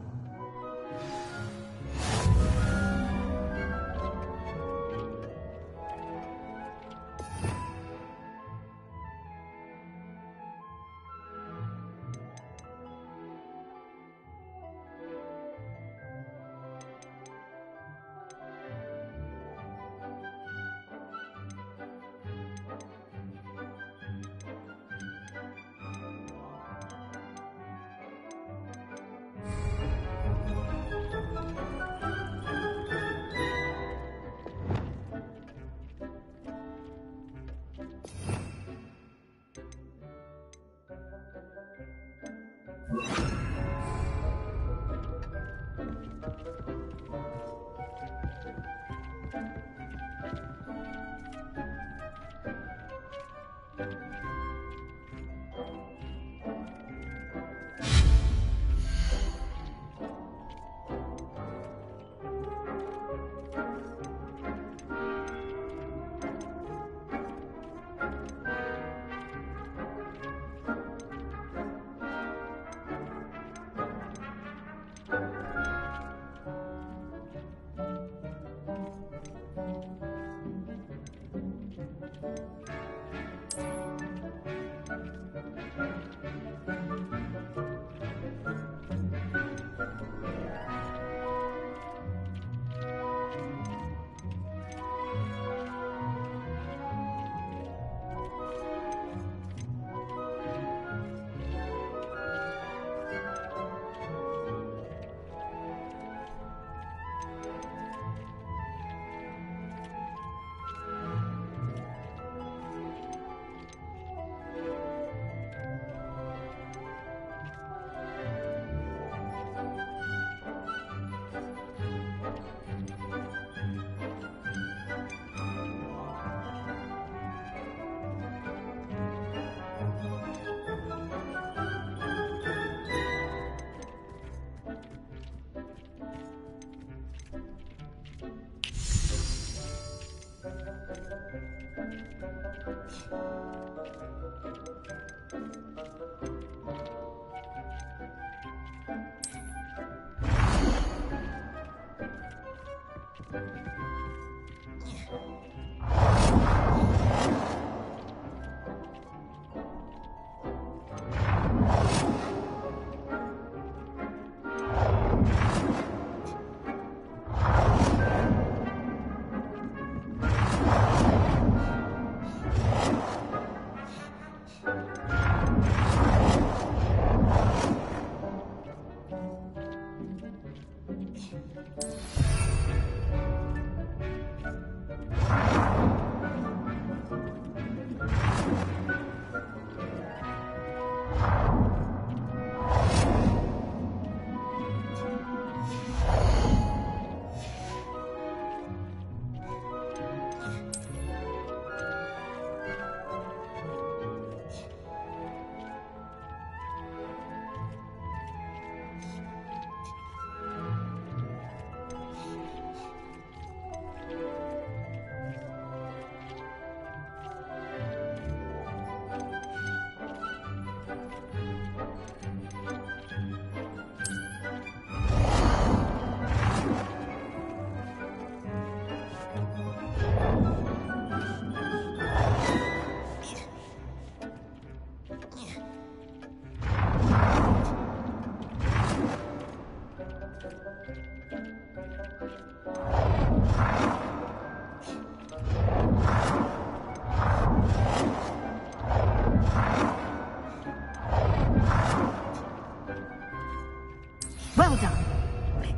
Well done.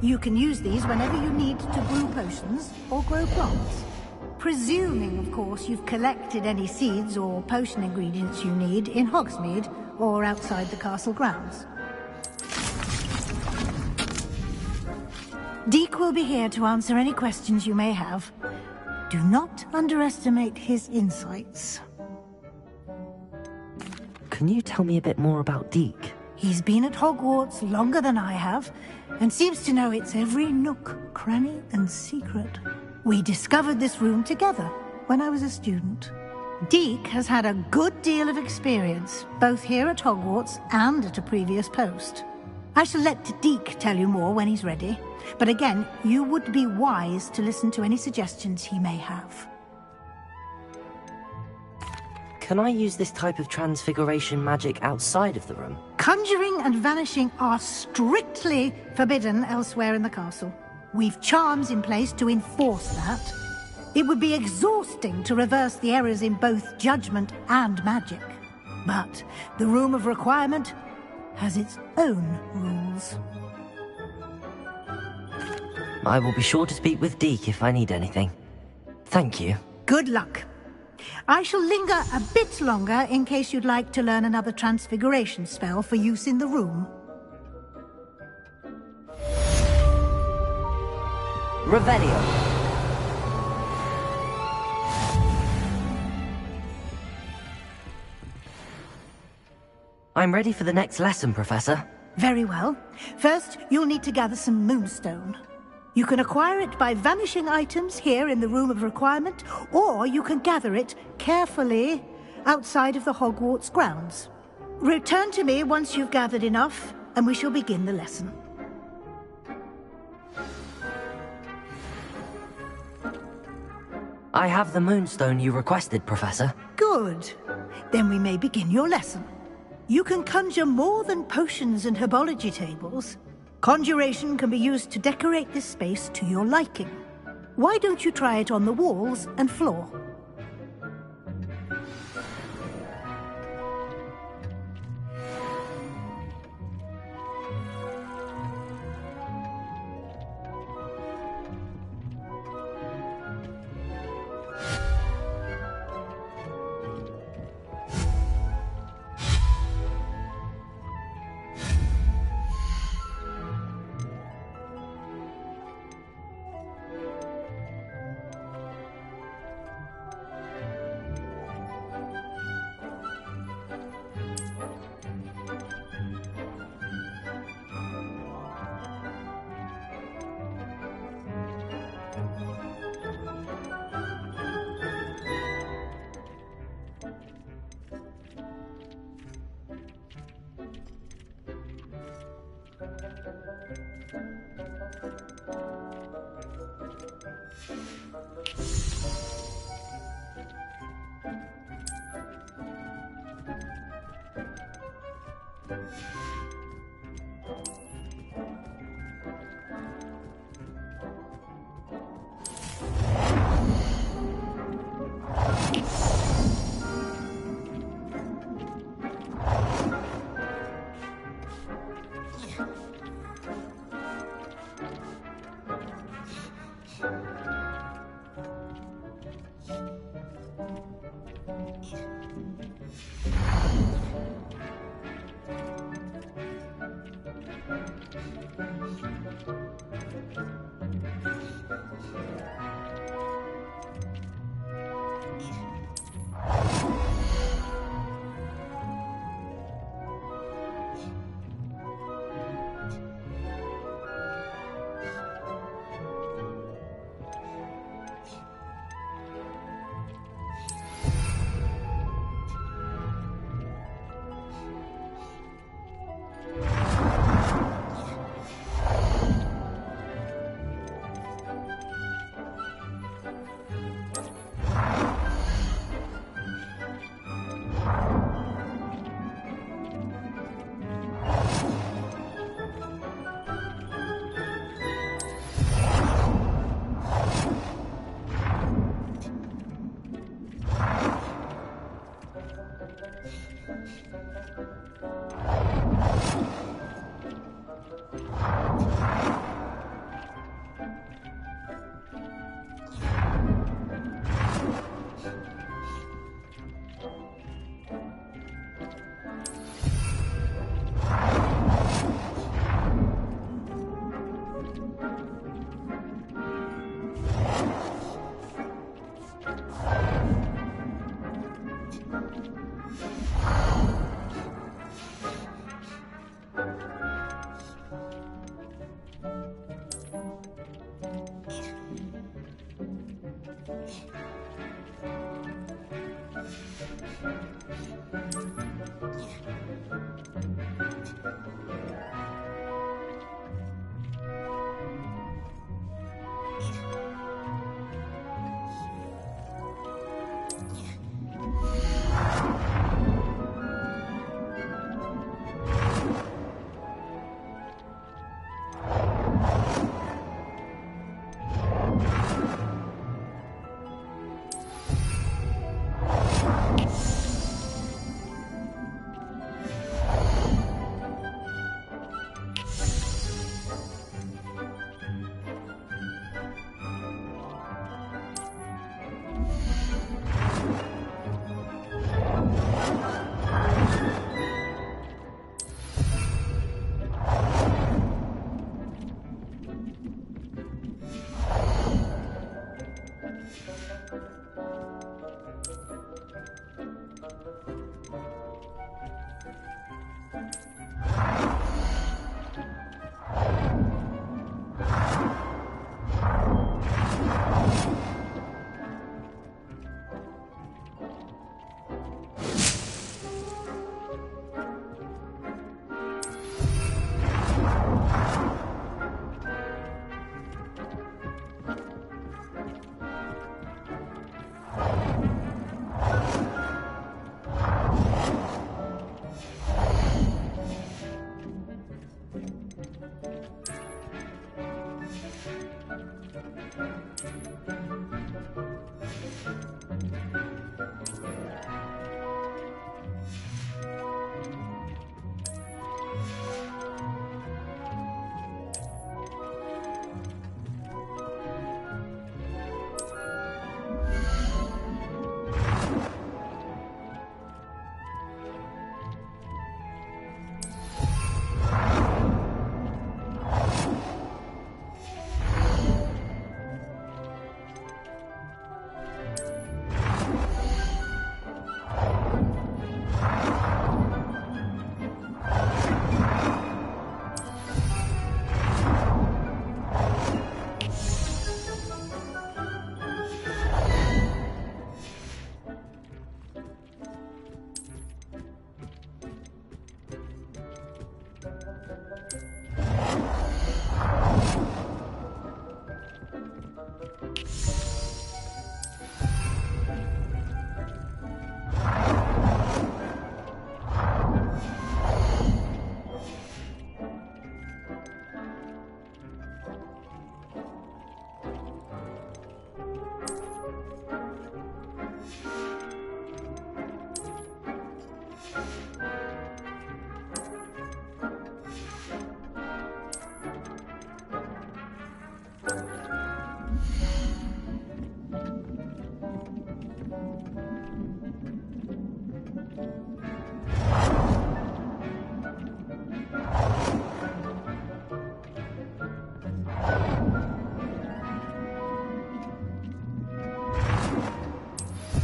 You can use these whenever you need to brew potions or grow plants. Presuming, of course, you've collected any seeds or potion ingredients you need in Hogsmeade or outside the castle grounds. Deke will be here to answer any questions you may have. Do not underestimate his insights. Can you tell me a bit more about Deke? He's been at Hogwarts longer than I have, and seems to know its every nook, cranny, and secret. We discovered this room together when I was a student. Deke has had a good deal of experience, both here at Hogwarts and at a previous post. I shall let Deke tell you more when he's ready, but again, you would be wise to listen to any suggestions he may have. Can I use this type of transfiguration magic outside of the room? Conjuring and vanishing are strictly forbidden elsewhere in the castle. We've charms in place to enforce that. It would be exhausting to reverse the errors in both judgment and magic. But the Room of Requirement has its own rules. I will be sure to speak with Deke if I need anything. Thank you. Good luck. I shall linger a bit longer in case you'd like to learn another transfiguration spell for use in the room. Revelio. I'm ready for the next lesson, Professor. Very well. First, you'll need to gather some moonstone. You can acquire it by vanishing items here in the Room of Requirement, or you can gather it carefully outside of the Hogwarts grounds. Return to me once you've gathered enough, and we shall begin the lesson. I have the moonstone you requested, Professor. Good. Then we may begin your lesson. You can conjure more than potions and herbology tables. Conjuration can be used to decorate this space to your liking. Why don't you try it on the walls and floor?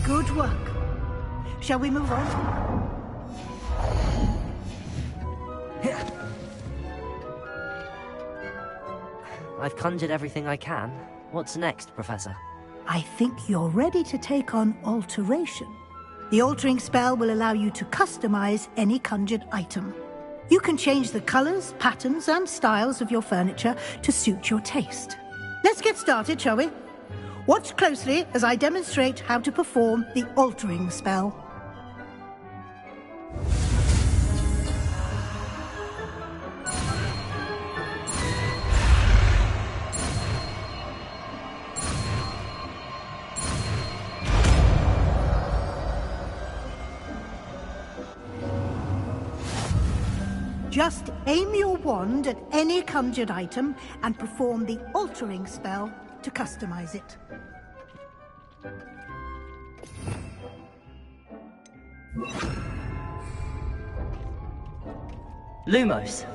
Good work. Shall we move on? I've conjured everything I can. What's next, Professor? I think you're ready to take on alteration. The altering spell will allow you to customize any conjured item. You can change the colors, patterns, and styles of your furniture to suit your taste. Let's get started, shall we? Watch closely as I demonstrate how to perform the altering spell. Just aim your wand at any conjured item and perform the altering spell to customize it. Lumos.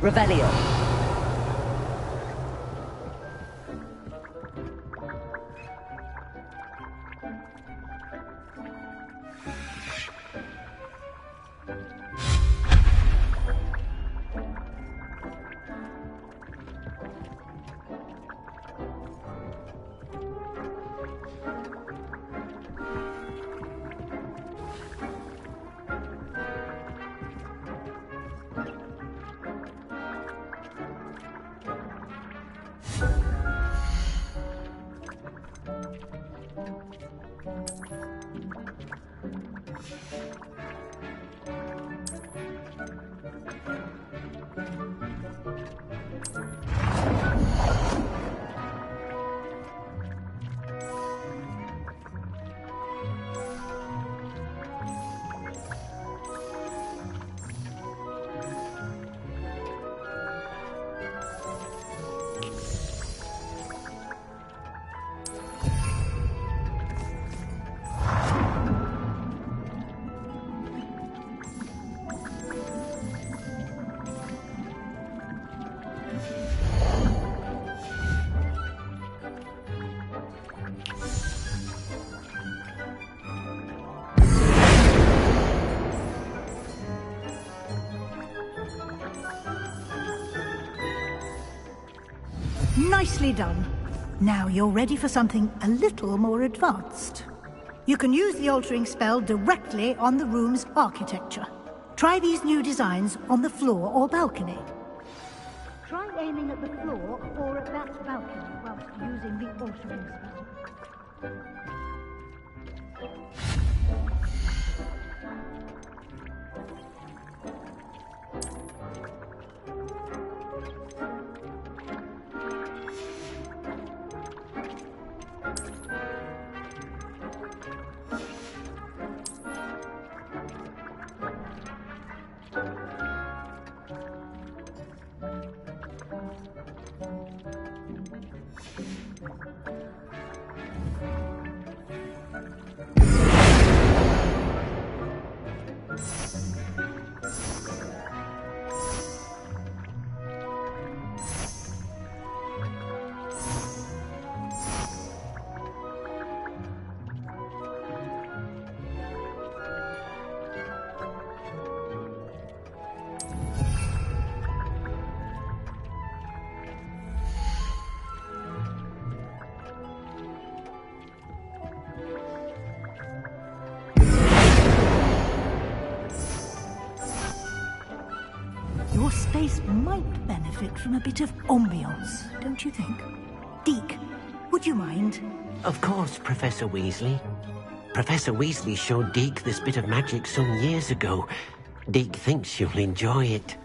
Revelio. Nicely done. Now you're ready for something a little more advanced. You can use the altering spell directly on the room's architecture. Try these new designs on the floor or balcony. Try aiming at the floor or at that balcony whilst using the altering spell. Your space might benefit from a bit of ambiance, don't you think? Deke, would you mind? Of course, Professor Weasley. Professor Weasley showed Deke this bit of magic some years ago. Deke thinks you'll enjoy it.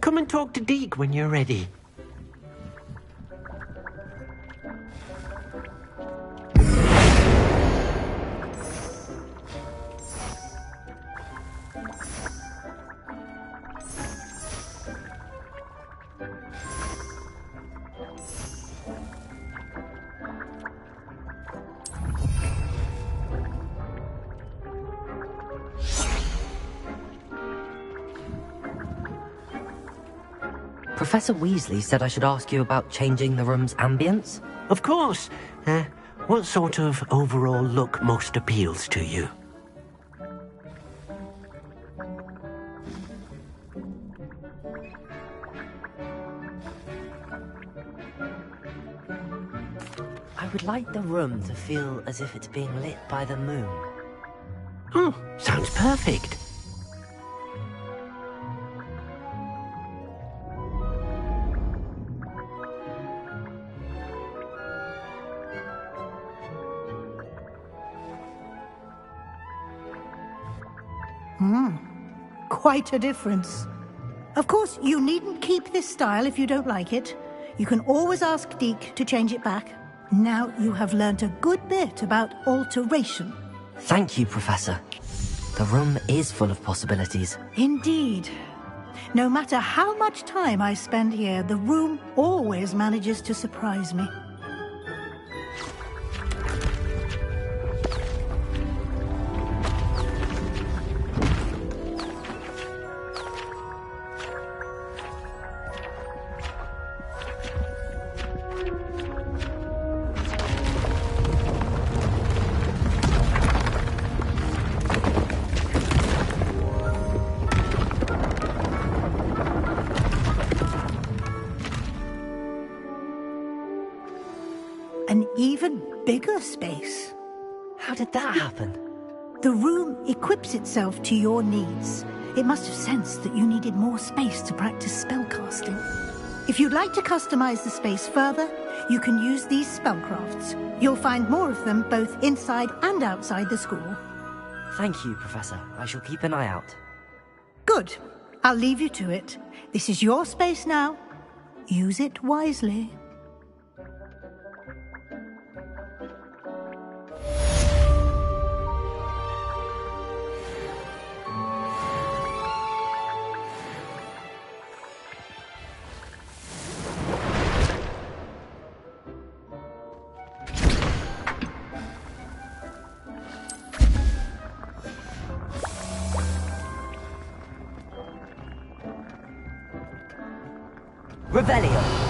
Come and talk to Deke when you're ready. Professor Weasley said I should ask you about changing the room's ambience. Of course. What sort of overall look most appeals to you? I would like the room to feel as if it's being lit by the moon. Oh, sounds perfect. Quite a difference. Of course, you needn't keep this style if you don't like it. You can always ask Deke to change it back. Now you have learnt a good bit about alteration. Thank you, Professor. The room is full of possibilities. Indeed. No matter how much time I spend here, the room always manages to surprise me. even bigger space. How did that happen? The room equips itself to your needs. It must have sensed that you needed more space to practice spellcasting. If you'd like to customize the space further, you can use these spellcrafts. You'll find more of them both inside and outside the school. Thank you, Professor. I shall keep an eye out. Good. I'll leave you to it. This is your space now. Use it wisely. Revelio.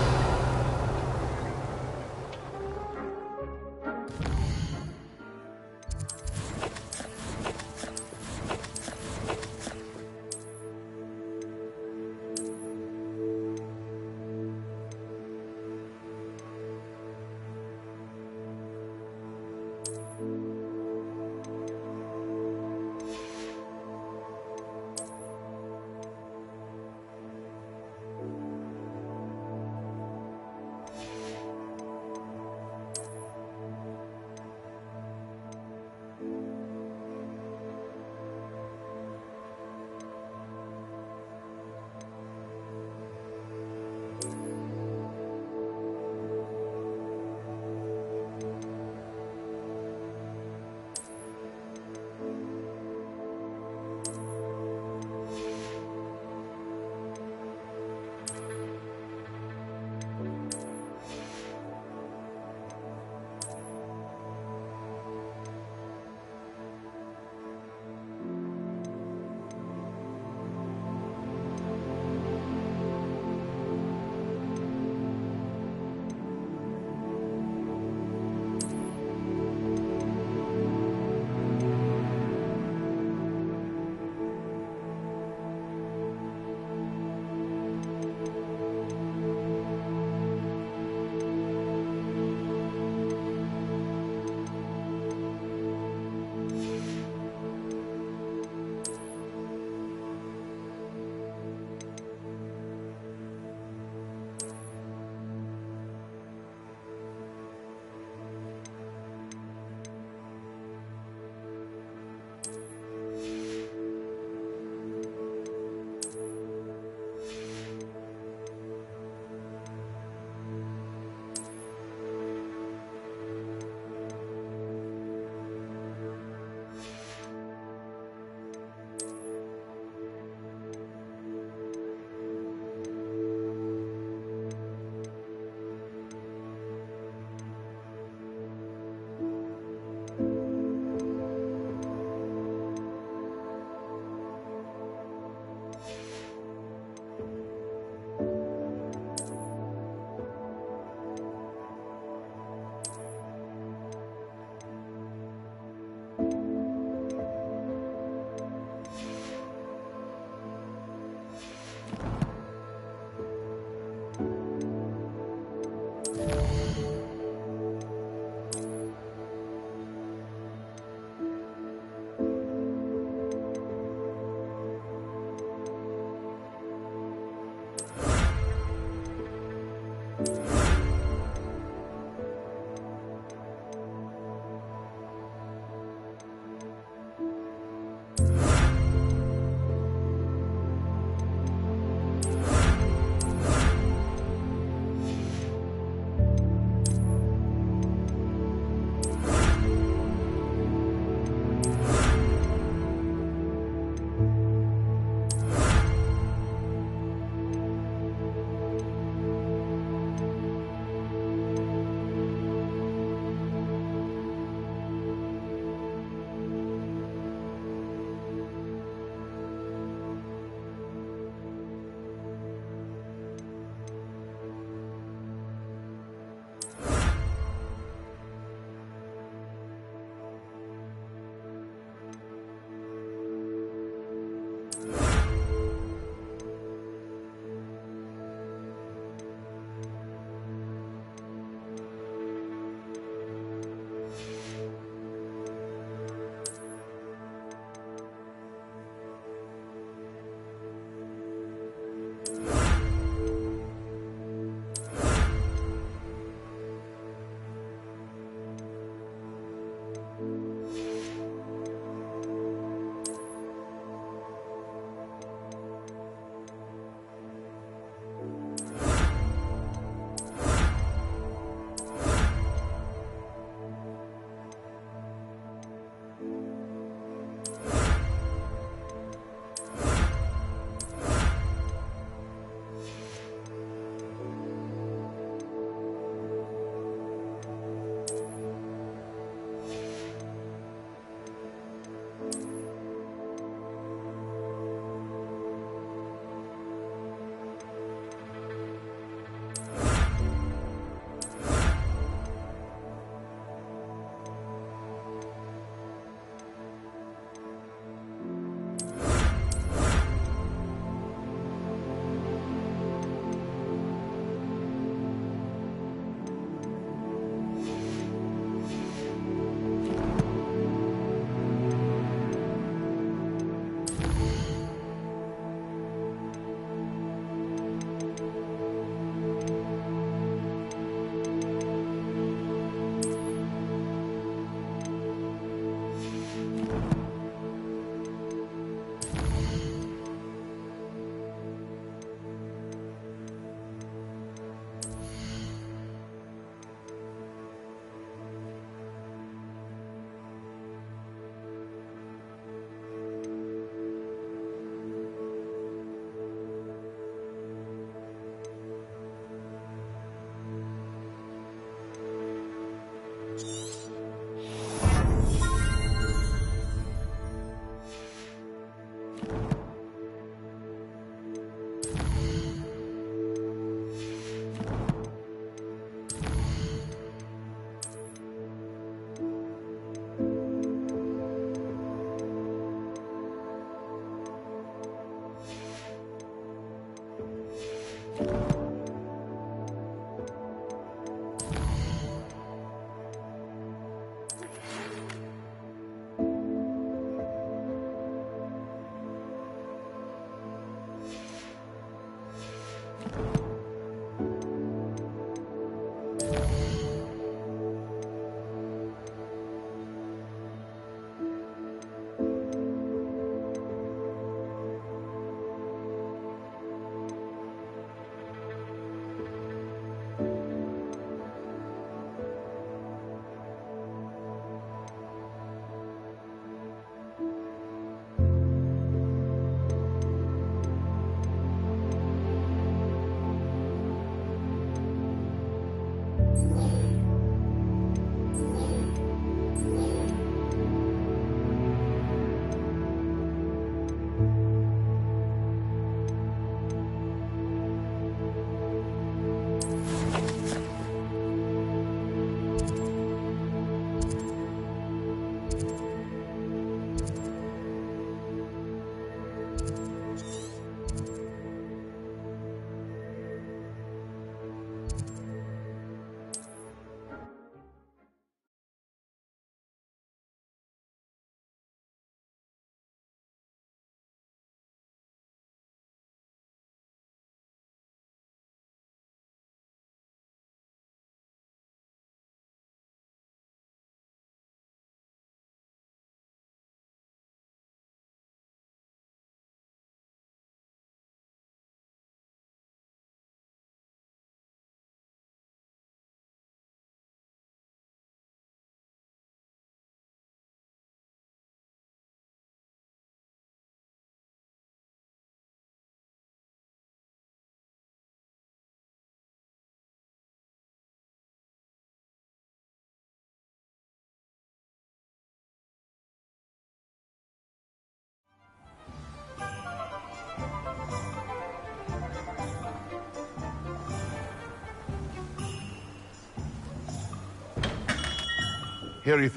Here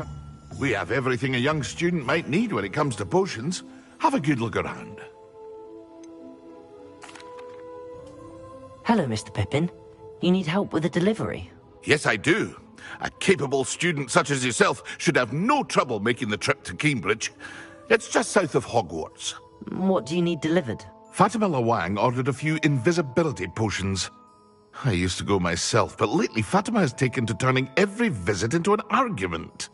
we have everything a young student might need when it comes to potions. Have a good look around. Hello, Mr. Pippin. You need help with a delivery? Yes, I do. A capable student such as yourself should have no trouble making the trip to Cambridge. It's just south of Hogwarts. What do you need delivered? Fatima Lawang ordered a few invisibility potions. I used to go myself, but lately Fatima has taken to turning every visit into an argument.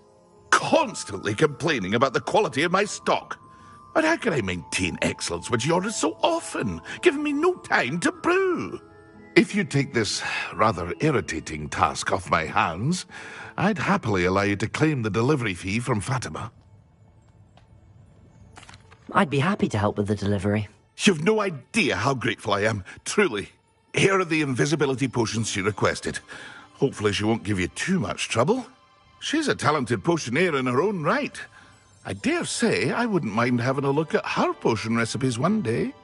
Constantly complaining about the quality of my stock. But how can I maintain excellence when she orders so often, giving me no time to brew? If you take this rather irritating task off my hands, I'd happily allow you to claim the delivery fee from Fatima. I'd be happy to help with the delivery. You've no idea how grateful I am, truly. Here are the invisibility potions she requested. Hopefully she won't give you too much trouble. She's a talented potioneer in her own right. I dare say I wouldn't mind having a look at her potion recipes one day.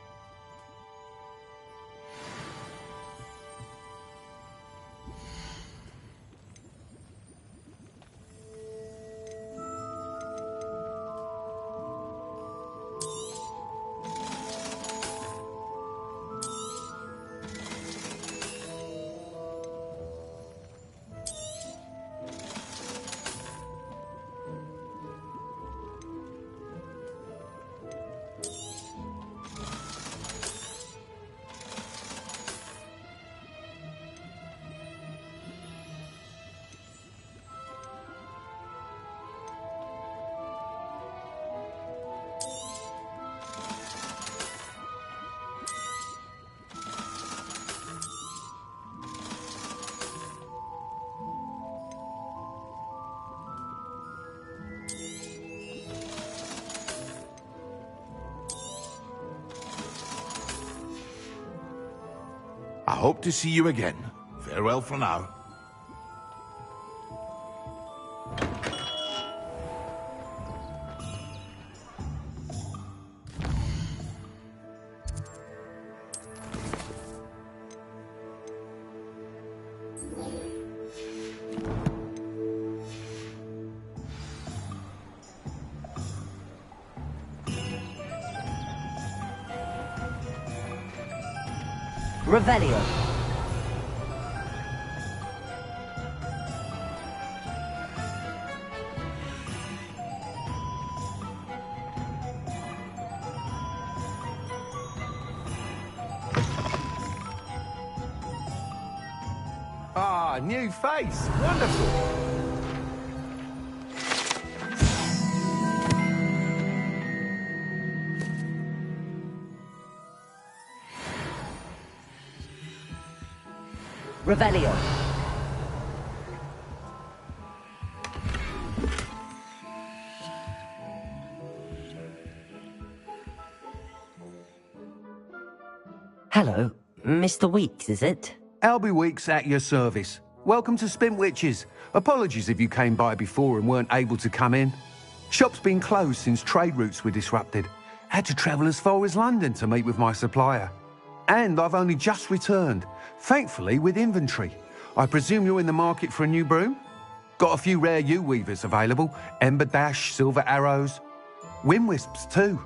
I hope to see you again. Farewell for now. Revelio. Ah, new face. Wonderful. Revelio. Hello, Mr. Weeks, is it? Albie Weeks at your service. Welcome to Spintwitches. Apologies if you came by before and weren't able to come in. Shop's been closed since trade routes were disrupted. Had to travel as far as London to meet with my supplier. And I've only just returned, thankfully with inventory. I presume you're in the market for a new broom? Got a few rare yew-weavers available, Ember Dash, Silver Arrows, Wind Wisps too.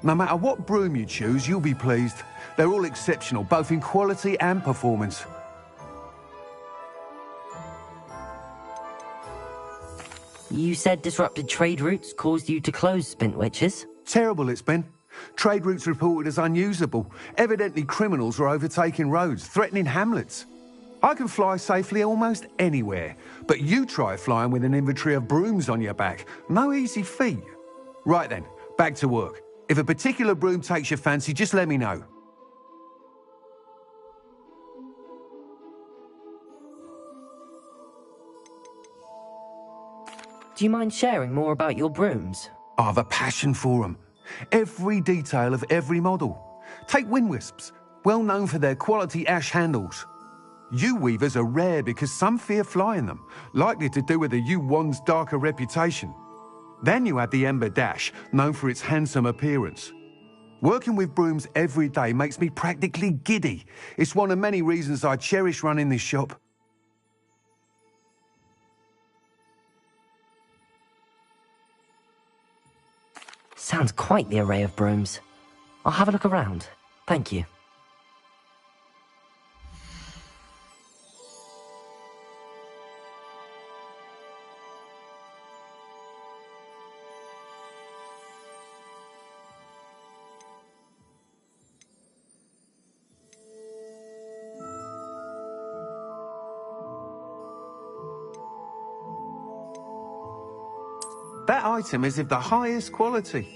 No matter what broom you choose, you'll be pleased. They're all exceptional, both in quality and performance. You said disrupted trade routes caused you to close Spintwitches? Terrible it's been. Trade routes reported as unusable. Evidently criminals are overtaking roads, threatening hamlets. I can fly safely almost anywhere, but you try flying with an inventory of brooms on your back. No easy feat. Right then, back to work. If a particular broom takes your fancy, just let me know. Do you mind sharing more about your brooms? I have a passion for them. Every detail of every model. Take Wind Wisps, well known for their quality ash handles. Yew-weavers are rare because some fear flying them, likely to do with the yew-wand's darker reputation. Then you have the Ember Dash, known for its handsome appearance. Working with brooms every day makes me practically giddy. It's one of many reasons I cherish running this shop. Sounds quite the array of brooms. I'll have a look around. Thank you. That item is of the highest quality.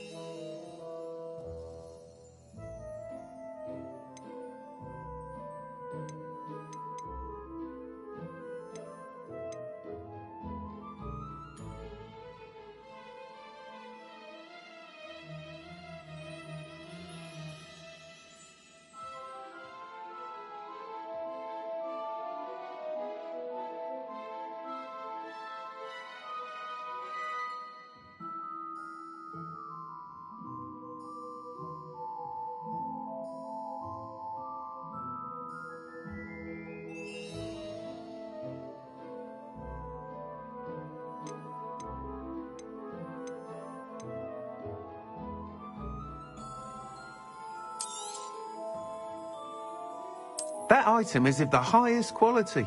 That item is of the highest quality.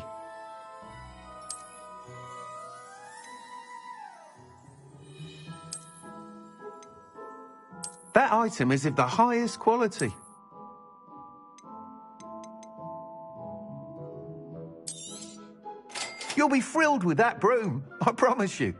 That item is of the highest quality. You'll be thrilled with that broom, I promise you.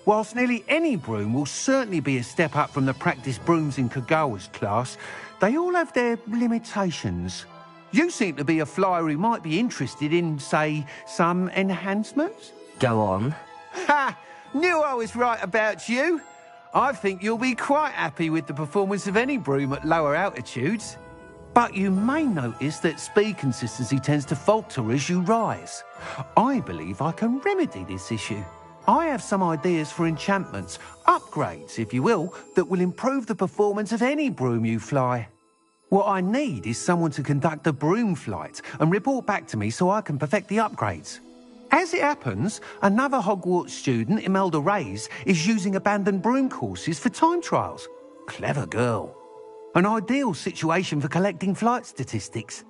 Whilst nearly any broom will certainly be a step up from the practice brooms in Kagawa's class, they all have their limitations. You seem to be a flyer who might be interested in, say, some enhancements? Go on. Ha! Knew I was right about you. I think you'll be quite happy with the performance of any broom at lower altitudes. But you may notice that speed consistency tends to falter as you rise. I believe I can remedy this issue. I have some ideas for enchantments, upgrades, if you will, that will improve the performance of any broom you fly. What I need is someone to conduct a broom flight and report back to me so I can perfect the upgrades. As it happens, another Hogwarts student, Imelda Reyes, is using abandoned broom courses for time trials. Clever girl. An ideal situation for collecting flight statistics.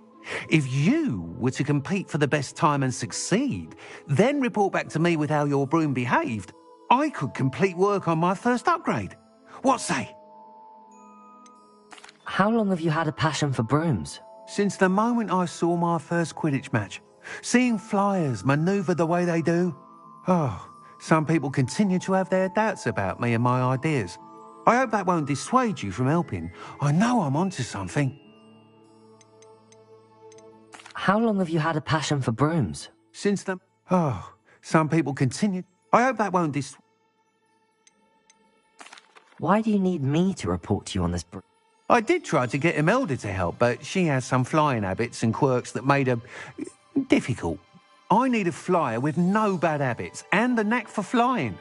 If you were to compete for the best time and succeed, then report back to me with how your broom behaved, I could complete work on my first upgrade. What say? How long have you had a passion for brooms? Since the moment I saw my first Quidditch match. Seeing flyers manoeuvre the way they do. Oh, some people continue to have their doubts about me and my ideas. I hope that won't dissuade you from helping. I know I'm onto something. How long have you had a passion for brooms? Since the... Oh, some people continue... I hope that won't Why do you need me to report to you on this broom? I did try to get Imelda to help, but she has some flying habits and quirks that made her... difficult. I need a flyer with no bad habits and the knack for flying.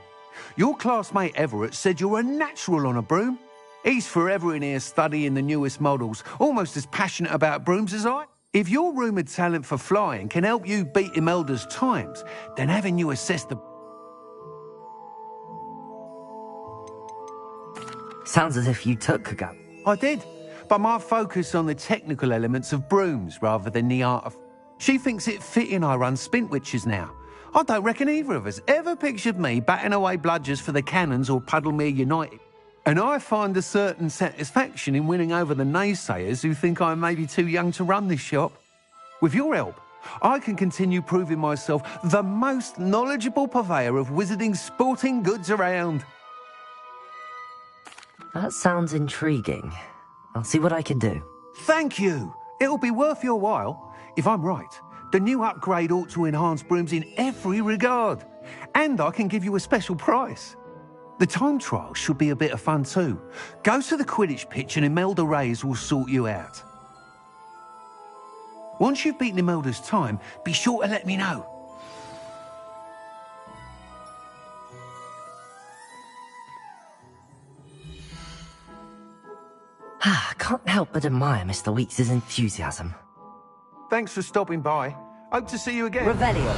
Your classmate Everett said you're a natural on a broom. He's forever in here studying the newest models, almost as passionate about brooms as I. If your rumoured talent for flying can help you beat Imelda's times, then having you assess the... Sounds as if you took Kagawa. I did, but my focus on the technical elements of brooms rather than the art of... She thinks it fitting I run Spintwitches now. I don't reckon either of us ever pictured me batting away bludgers for the Cannons or Puddlemere United. And I find a certain satisfaction in winning over the naysayers who think I may be too young to run this shop. With your help, I can continue proving myself the most knowledgeable purveyor of wizarding sporting goods around. That sounds intriguing. I'll see what I can do. Thank you. It'll be worth your while. If I'm right, the new upgrade ought to enhance brooms in every regard. And I can give you a special price. The time trial should be a bit of fun too. Go to the Quidditch pitch and Imelda Reyes will sort you out. Once you've beaten Imelda's time, be sure to let me know. I can't help but admire Mr. Weeks' enthusiasm. Thanks for stopping by. Hope to see you again. Revelio.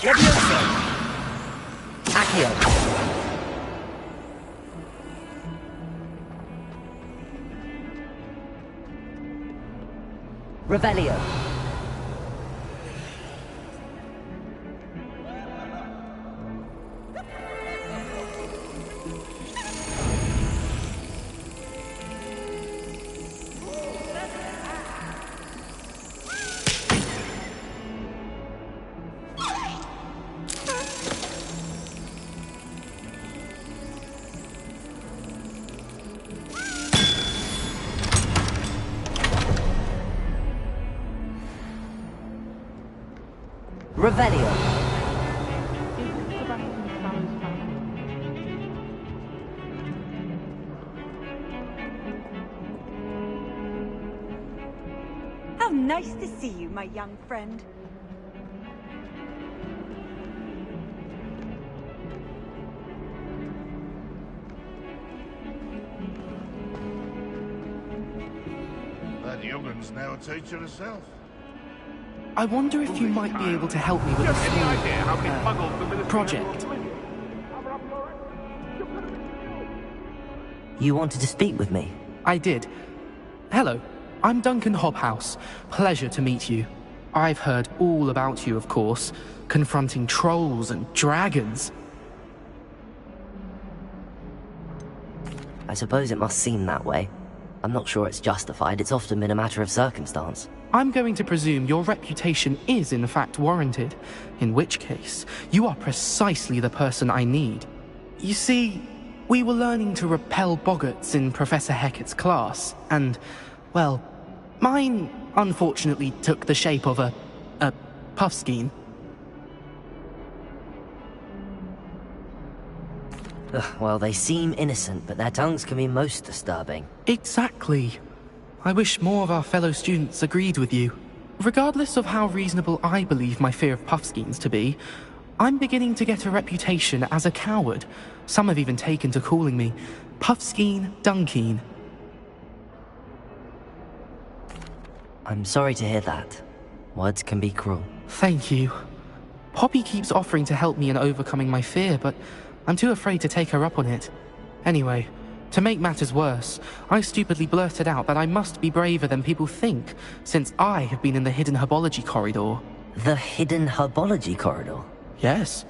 Levioso! Accio! Revelio! Revelio. How nice to see you, my young friend. That young'un's now a teacher herself. I wonder if you might be able to help me with a small project. You wanted to speak with me? I did. Hello, I'm Duncan Hobhouse. Pleasure to meet you. I've heard all about you, of course, confronting trolls and dragons. I suppose it must seem that way. I'm not sure it's justified. It's often been a matter of circumstance. I'm going to presume your reputation is in fact warranted, in which case, you are precisely the person I need. You see, we were learning to repel boggarts in Professor Hecat's class, and, well, mine unfortunately took the shape of a puffskein. Well, they seem innocent, but their tongues can be most disturbing. Exactly. I wish more of our fellow students agreed with you. Regardless of how reasonable I believe my fear of puffskeins to be, I'm beginning to get a reputation as a coward. Some have even taken to calling me Puffskeen Dunkeen. I'm sorry to hear that. Words can be cruel. Thank you. Poppy keeps offering to help me in overcoming my fear, but I'm too afraid to take her up on it. Anyway, to make matters worse, I stupidly blurted out that I must be braver than people think, since I have been in the hidden herbology corridor. The hidden herbology corridor? Yes.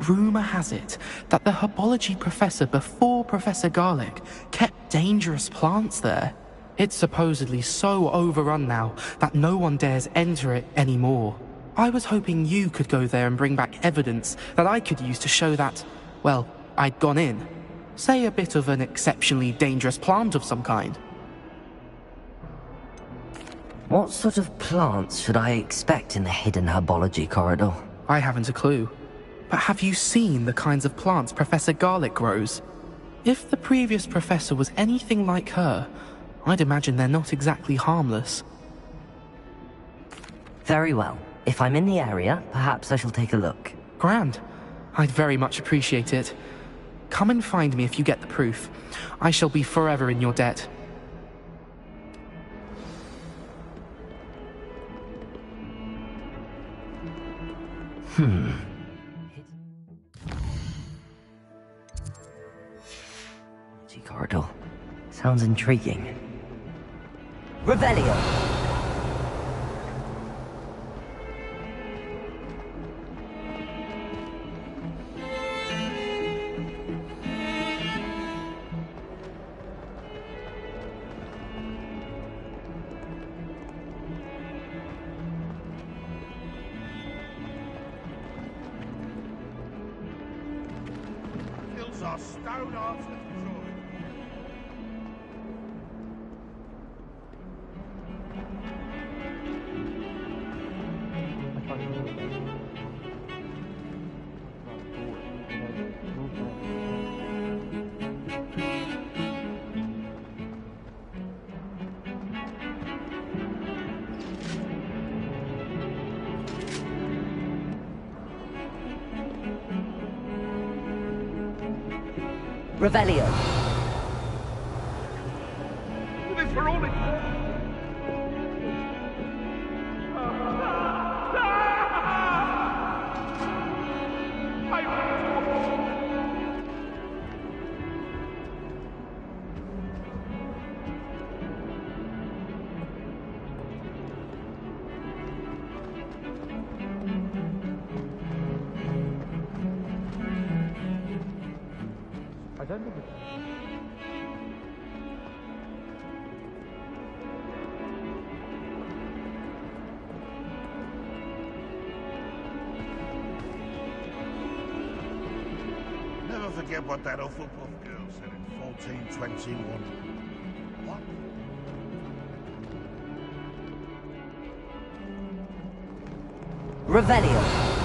Rumour has it that the herbology professor before Professor Garlic kept dangerous plants there. It's supposedly so overrun now that no one dares enter it anymore. I was hoping you could go there and bring back evidence that I could use to show that, well, I'd gone in. Say a bit of an exceptionally dangerous plant of some kind. What sort of plants should I expect in the hidden herbology corridor? I haven't a clue. But have you seen the kinds of plants Professor Garlic grows? If the previous professor was anything like her, I'd imagine they're not exactly harmless. Very well. If I'm in the area, perhaps I shall take a look. Grand. I'd very much appreciate it. Come and find me if you get the proof. I shall be forever in your debt. Corridor. Sounds intriguing. Revelio! Hills are stone arms and joy. Revelio. This for all Never forget what that Hufflepuff girl said in 1421. What? Revelio.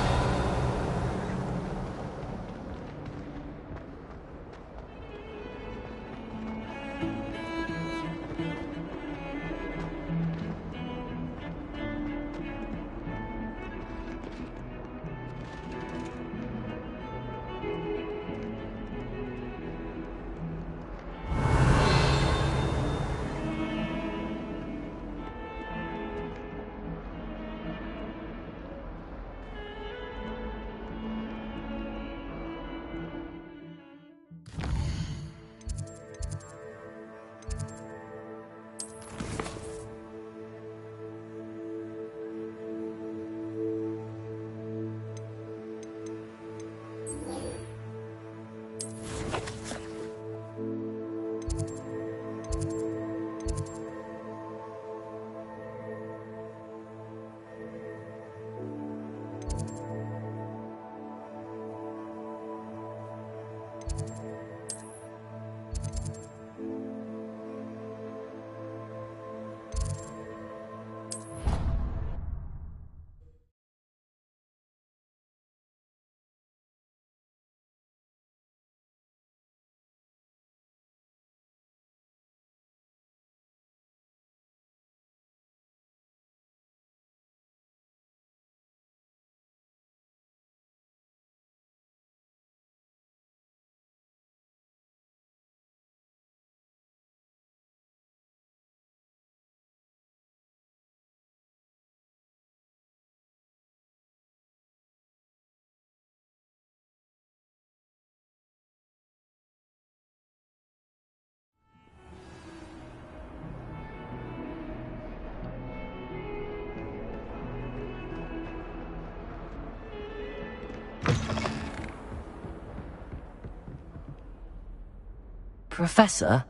Professor,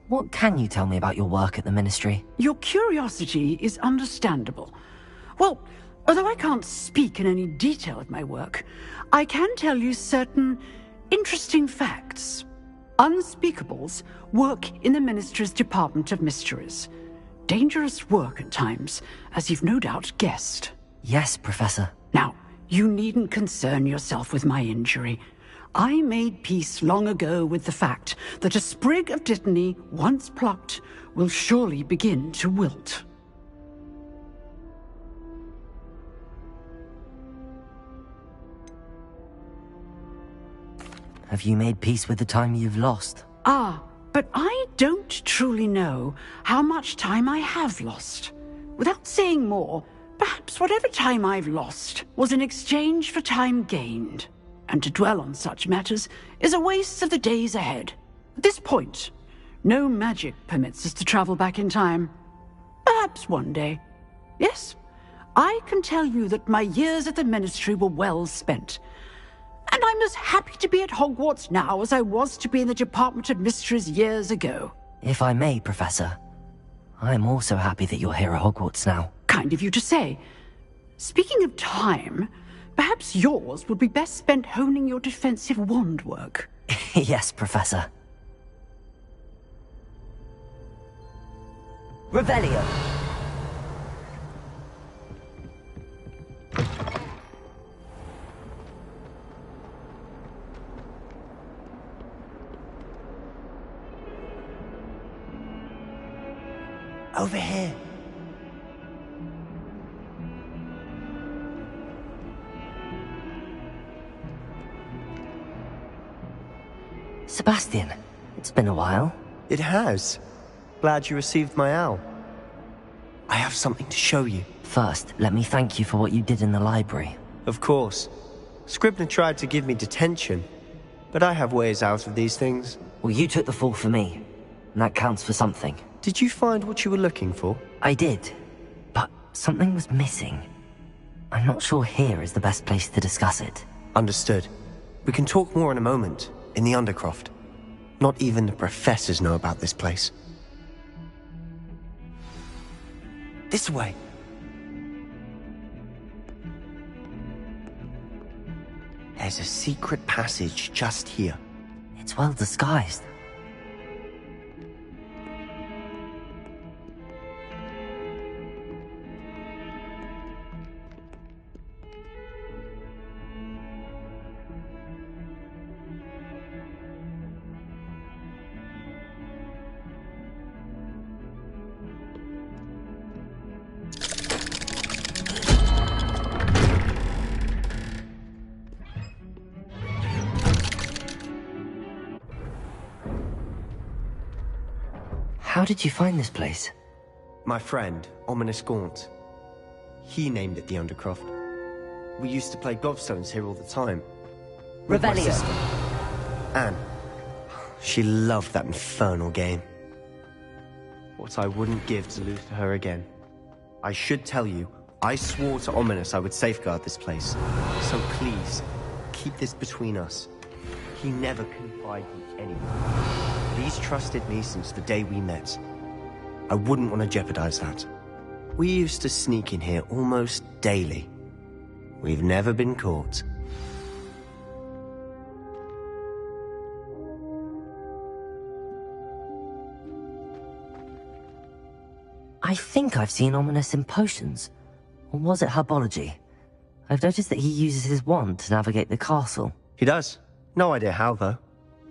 what can you tell me about your work at the Ministry? Your curiosity is understandable. Well, although I can't speak in any detail of my work, I can tell you certain interesting facts. Unspeakables work in the Ministry's Department of Mysteries. Dangerous work at times, as you've no doubt guessed. Yes, Professor. Now, you needn't concern yourself with my injury. I made peace long ago with the fact that a sprig of dittany, once plucked, will surely begin to wilt. Have you made peace with the time you've lost? Ah, but I don't truly know how much time I have lost. Without saying more, perhaps whatever time I've lost was in exchange for time gained. And to dwell on such matters is a waste of the days ahead. At this point, no magic permits us to travel back in time. Perhaps one day. Yes, I can tell you that my years at the Ministry were well spent. And I'm as happy to be at Hogwarts now as I was to be in the Department of Mysteries years ago. If I may, Professor, I'm also happy that you're here at Hogwarts now. Kind of you to say. Speaking of time, perhaps yours would be best spent honing your defensive wand work. Yes, Professor. Revelio. Over here. Sebastian, it's been a while. It has. Glad you received my owl. I have something to show you. First, let me thank you for what you did in the library. Of course. Scribner tried to give me detention, but I have ways out of these things. Well, you took the fall for me, and that counts for something. Did you find what you were looking for? I did, but something was missing. I'm not sure here is the best place to discuss it. Understood. We can talk more in a moment, in the Undercroft. Not even the professors know about this place. This way. There's a secret passage just here. It's well disguised. How did you find this place? My friend, Ominous Gaunt. He named it the Undercroft. We used to play gobstones here all the time. With my Revelio. sister, Anne. She loved that infernal game. What I wouldn't give to lose to her again. I should tell you, I swore to Ominous I would safeguard this place. So please, keep this between us. He never confided in anyone. But he's trusted me since the day we met. I wouldn't want to jeopardize that. We used to sneak in here almost daily. We've never been caught. I think I've seen Ominous in potions. Or was it herbology? I've noticed that he uses his wand to navigate the castle. He does. No idea how, though.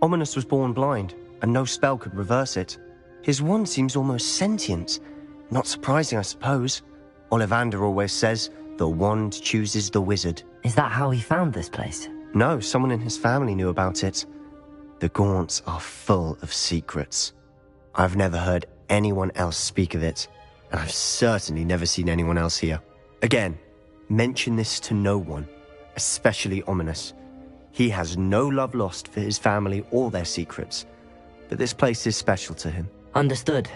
Ominous was born blind, and no spell could reverse it. His wand seems almost sentient. Not surprising, I suppose. Ollivander always says, the wand chooses the wizard. Is that how he found this place? No, someone in his family knew about it. The Gaunts are full of secrets. I've never heard anyone else speak of it, and I've certainly never seen anyone else here. Again, mention this to no one, especially Ominous. He has no love lost for his family or their secrets, but this place is special to him. Understood.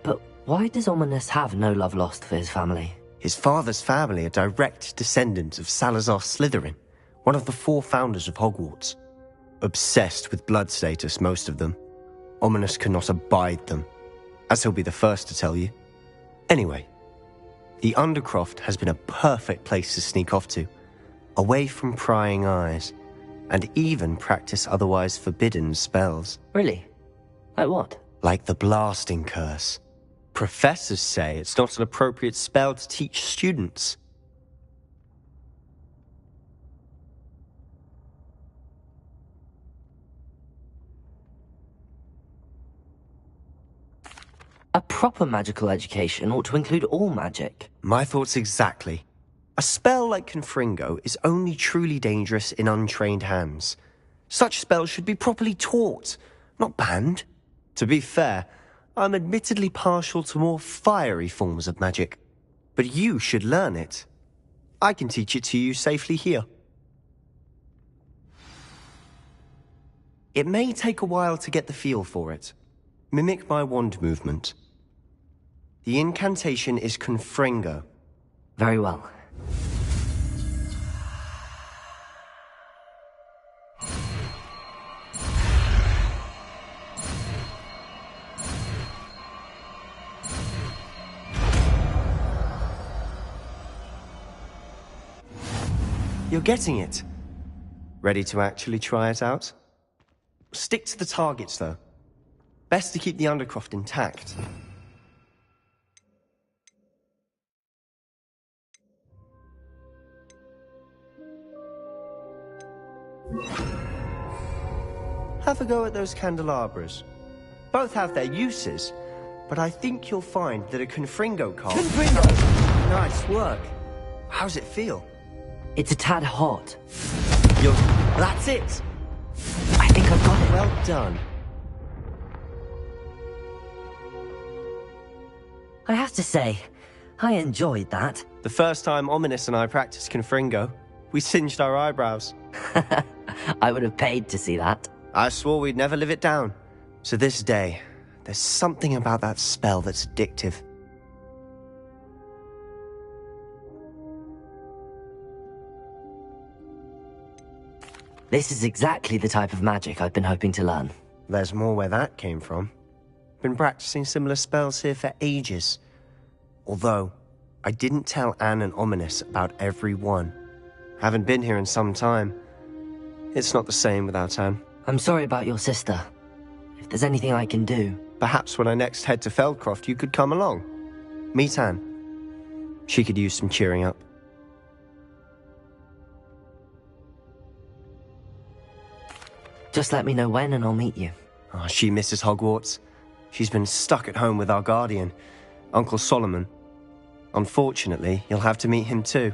But why does Ominous have no love lost for his family? His father's family are direct descendants of Salazar Slytherin, one of the 4 founders of Hogwarts. Obsessed with blood status, most of them. Ominous cannot abide them, as he'll be the first to tell you. Anyway, the Undercroft has been a perfect place to sneak off to, away from prying eyes, and even practice otherwise forbidden spells. Really? Like what? Like the blasting curse. Professors say it's not an appropriate spell to teach students. A proper magical education ought to include all magic. My thoughts exactly. A spell like Confringo is only truly dangerous in untrained hands. Such spells should be properly taught, not banned. To be fair, I'm admittedly partial to more fiery forms of magic. But you should learn it. I can teach it to you safely here. It may take a while to get the feel for it. Mimic my wand movement. The incantation is Confringo. Very well. You're getting it. Ready to actually try it out? Stick to the targets, though. Best to keep the Undercroft intact. Have a go at those candelabras. Both have their uses, but I think you'll find that a Confringo card... Confringo! Nice work. How's it feel? It's a tad hot. That's it! I think I've got it. Well done. I have to say, I enjoyed that. The first time Ominous and I practiced Confringo, we singed our eyebrows. I would have paid to see that. I swore we'd never live it down. To this day, there's something about that spell that's addictive. This is exactly the type of magic I've been hoping to learn. There's more where that came from. Been practicing similar spells here for ages. Although, I didn't tell Anne and Ominous about every one. Haven't been here in some time. It's not the same without Anne. I'm sorry about your sister. If there's anything I can do... Perhaps when I next head to Feldcroft, you could come along. Meet Anne. She could use some cheering up. Just let me know when and I'll meet you. Oh, she misses Hogwarts. She's been stuck at home with our guardian, Uncle Solomon. Unfortunately, you'll have to meet him too.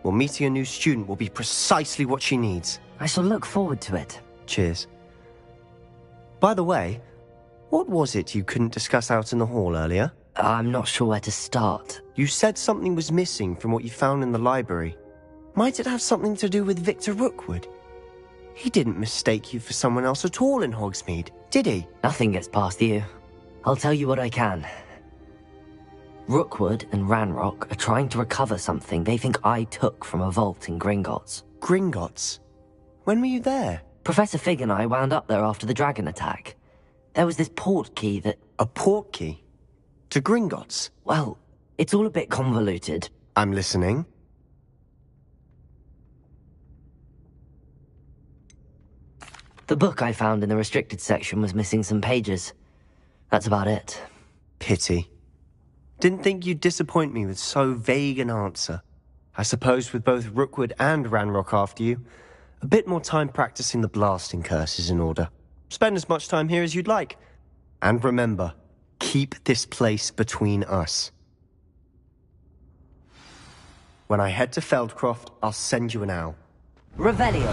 Well, meeting a new student will be precisely what she needs. I shall look forward to it. Cheers. By the way, what was it you couldn't discuss out in the hall earlier? I'm not sure where to start. You said something was missing from what you found in the library. Might it have something to do with Victor Rookwood? He didn't mistake you for someone else at all in Hogsmeade, did he? Nothing gets past you. I'll tell you what I can. Rookwood and Ranrock are trying to recover something they think I took from a vault in Gringotts. Gringotts? When were you there? Professor Fig and I wound up there after the dragon attack. There was this port key that... A port key? To Gringotts? Well, it's all a bit convoluted. I'm listening. The book I found in the restricted section was missing some pages. That's about it. Pity. Didn't think you'd disappoint me with so vague an answer. I suppose with both Rookwood and Ranrock after you, a bit more time practicing the blasting curse is in order. Spend as much time here as you'd like. And remember, keep this place between us. When I head to Feldcroft, I'll send you an owl. Revelio.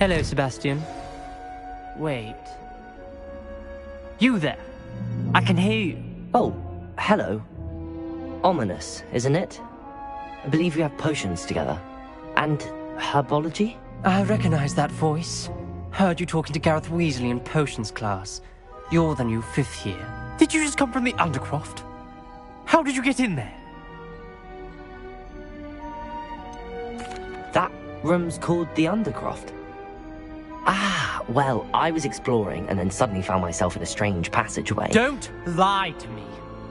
Hello, Sebastian. Wait. You there? I can hear you. Oh, hello. Ominous, isn't it? I believe we have potions together. And herbology? I recognize that voice. Heard you talking to Gareth Weasley in potions class. You're the new 5th year. Did you just come from the Undercroft? How did you get in there? That room's called the Undercroft. Ah, well, I was exploring and then suddenly found myself in a strange passageway. Don't lie to me.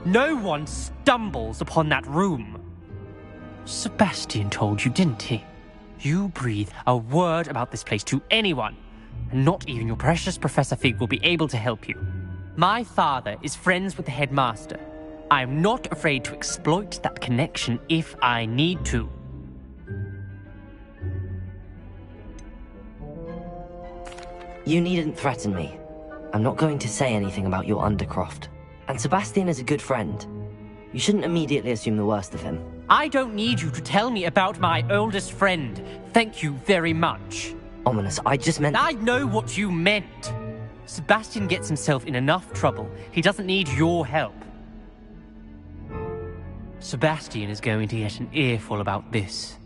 No one stumbles upon that room. Sebastian told you, didn't he? You breathe a word about this place to anyone, and not even your precious Professor Fig will be able to help you. My father is friends with the headmaster. I am not afraid to exploit that connection if I need to. You needn't threaten me. I'm not going to say anything about your Undercroft. And Sebastian is a good friend. You shouldn't immediately assume the worst of him. I don't need you to tell me about my oldest friend. Thank you very much. Ominous, I just meant... I know what you meant. Sebastian gets himself in enough trouble. He doesn't need your help. Sebastian is going to get an earful about this.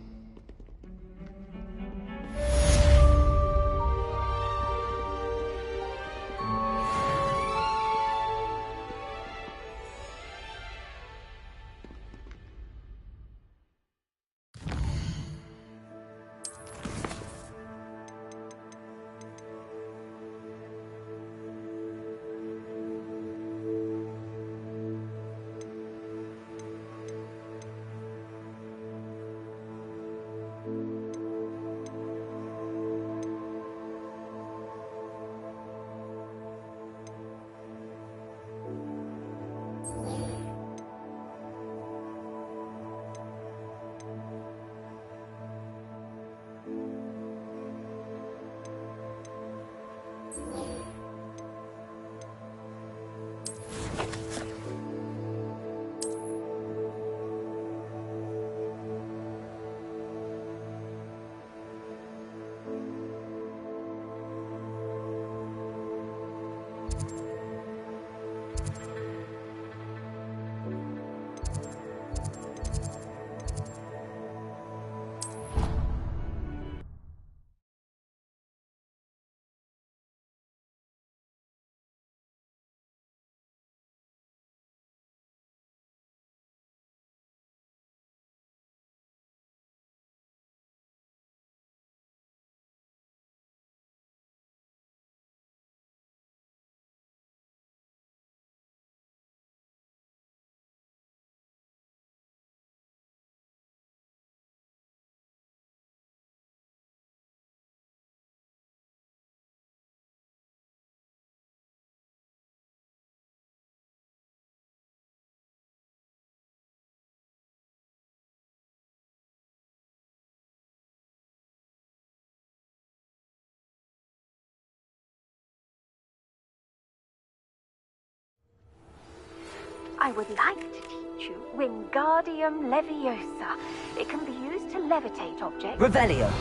I would like to teach you Wingardium Leviosa. It can be used to levitate objects. Revelio.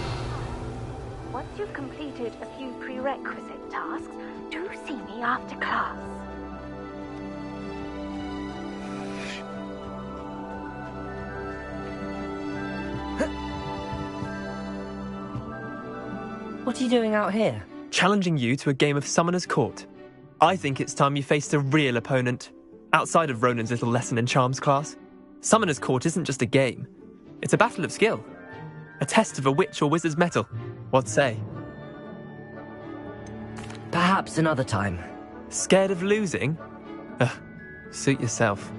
Once you've completed a few prerequisite tasks, do see me after class. What are you doing out here? Challenging you to a game of Summoner's Court. I think it's time you faced a real opponent. Outside of Ronan's little lesson in charms class, Summoner's Court isn't just a game. It's a battle of skill. A test of a witch or wizard's mettle. What say? Perhaps another time. Scared of losing? Suit yourself.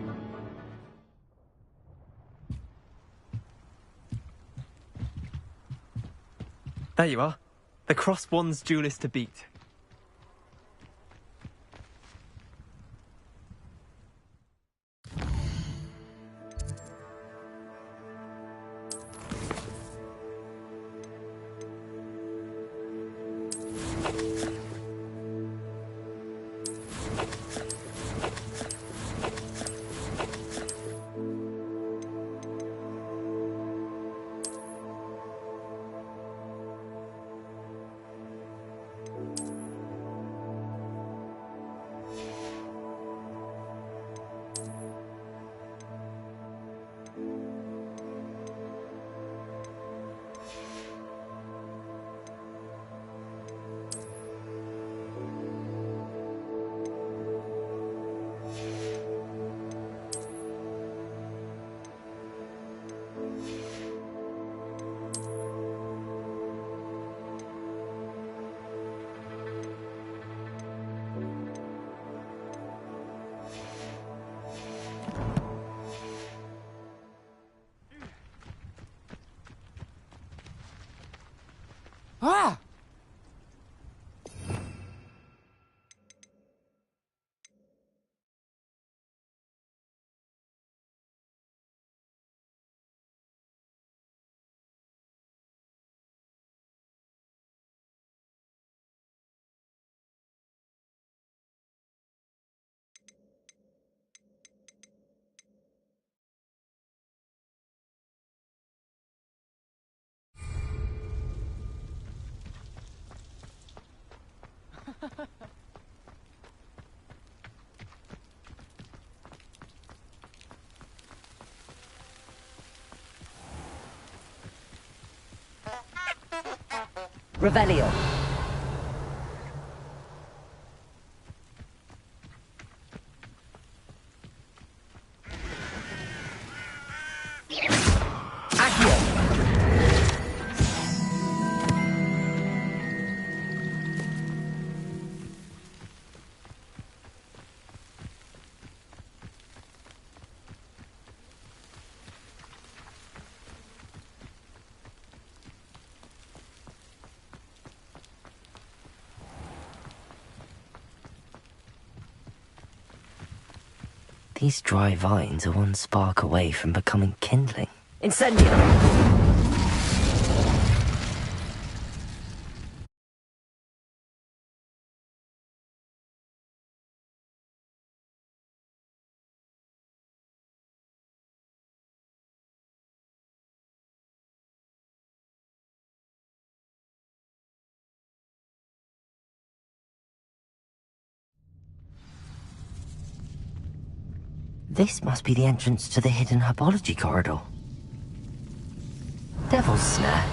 There you are. The Cross Wands duelist to beat. Ah! Revelio. These dry vines are one spark away from becoming kindling. Incendio! This must be the entrance to the hidden herbology corridor. Devil's Snare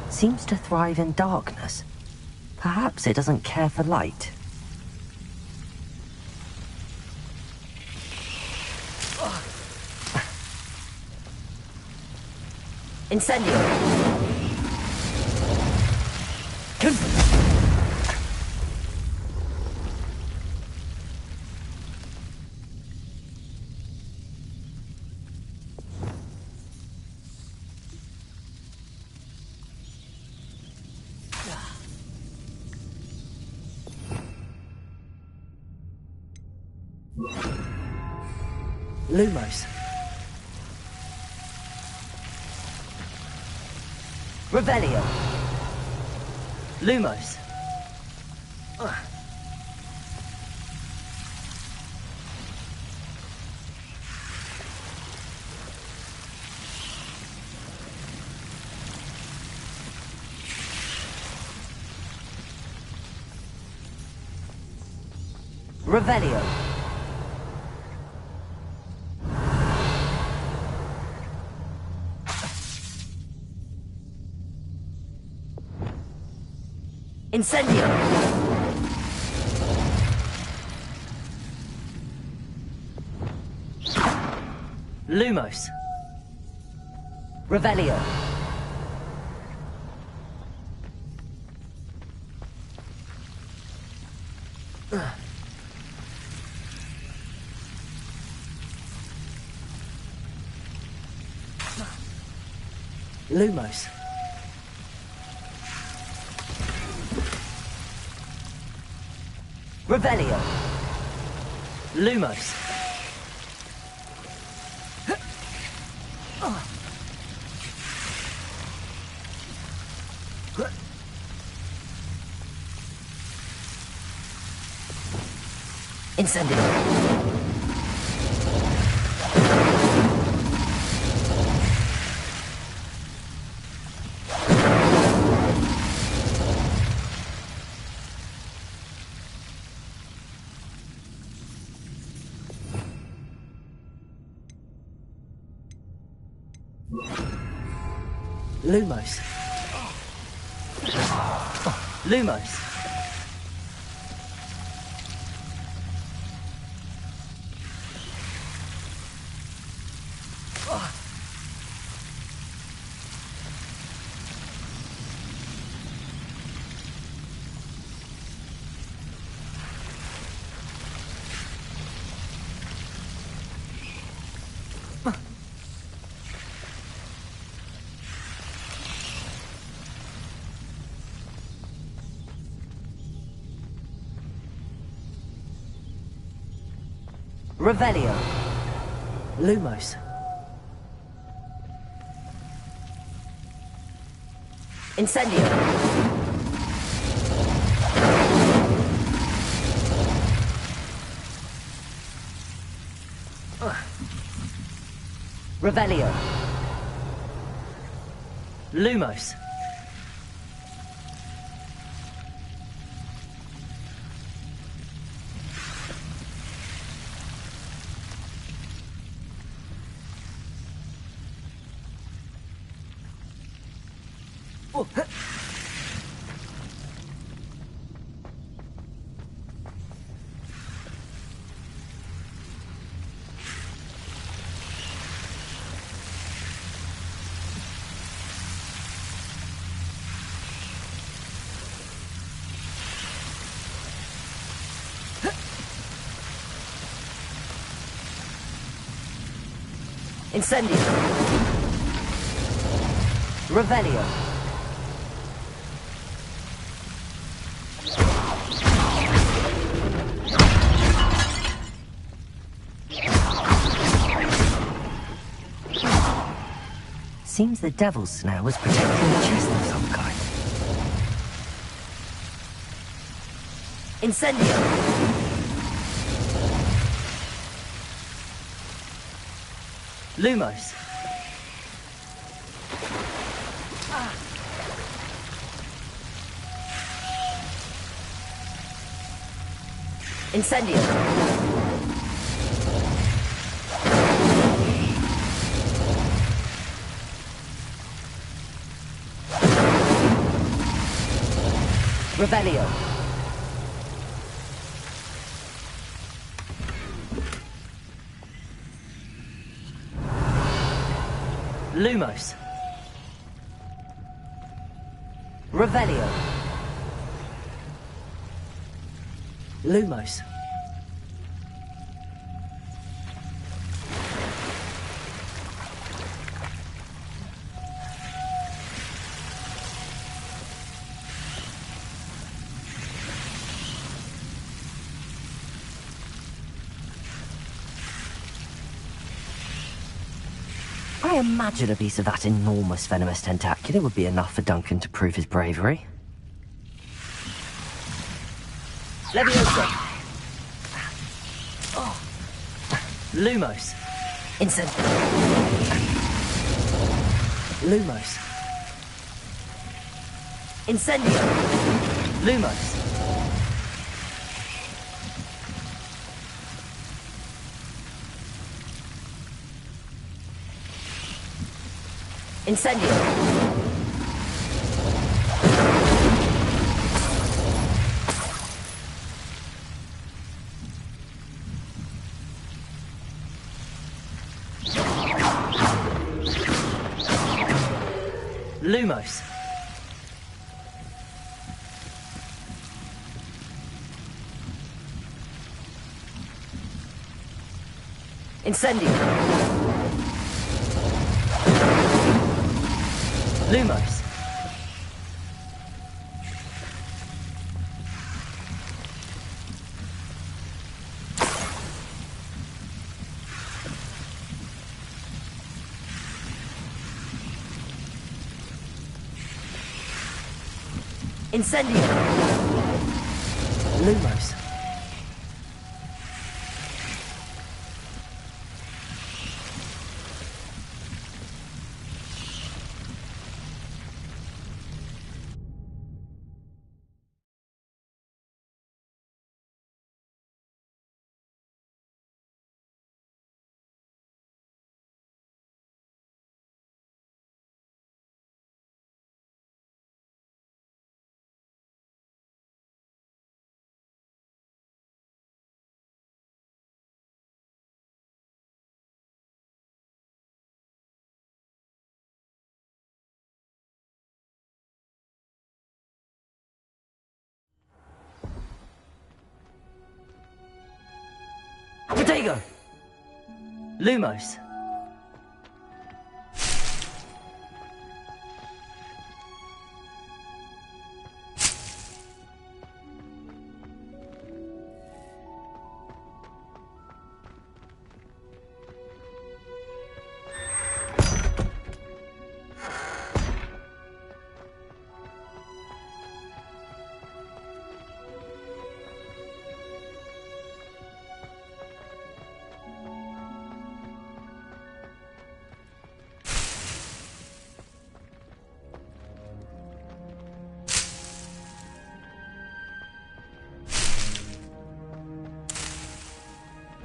seems to thrive in darkness. Perhaps it doesn't care for light. Incendio! Lumos. Revelio. Lumos. Revelio. Incendio. Lumos. Revelio. Lumos. Revelio. Lumos. Incendio. Lumos. Lumos. Revelio. Lumos. Incendio. Revelio. Lumos. Incendio. Revelio. Seems the devil's snare was protecting the chest of some kind. Incendio. Lumos. Incendio. Revelio. Lumos. Revelio. Lumos. I imagine a piece of that enormous venomous tentacula would be enough for Duncan to prove his bravery. Leviosa. Lumos. Incendio. Lumos. Incendio. Lumos. Incendio! Lumos. Incendio. Lumos. Incendio. Lumos. Protego! Lumos.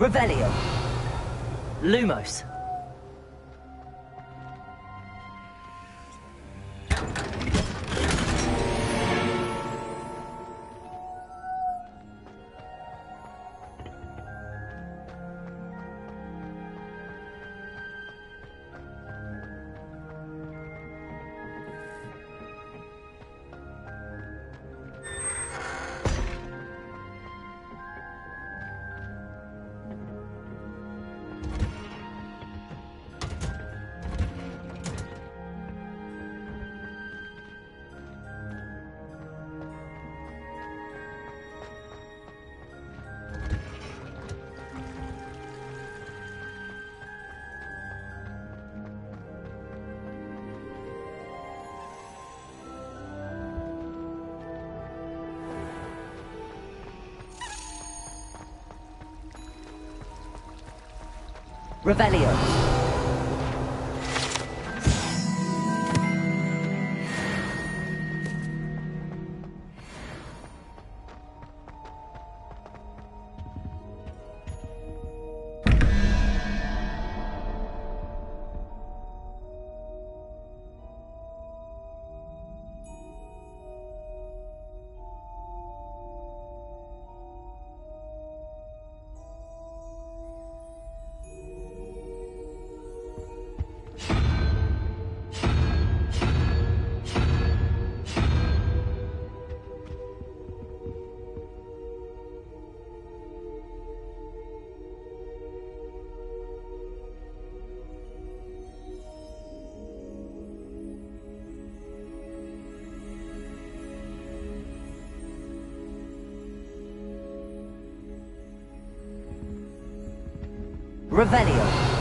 Revelio. Lumos. Revelio. Revelio.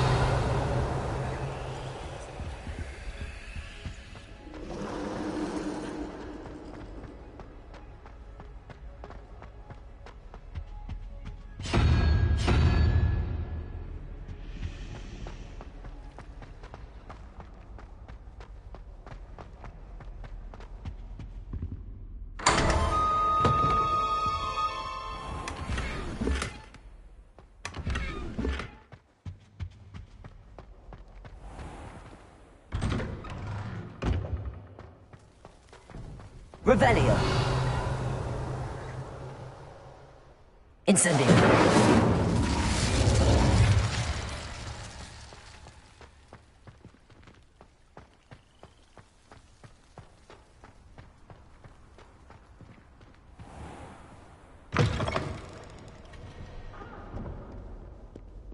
Revelio. Incendio.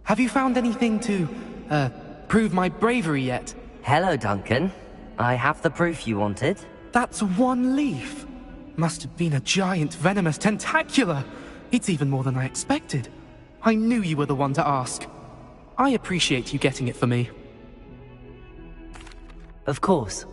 Have you found anything to, prove my bravery yet? Hello, Duncan. I have the proof you wanted. That's one leaf. Must have been a giant venomous tentacula. It's even more than I expected. I knew you were the one to ask. I appreciate you getting it for me. Of course.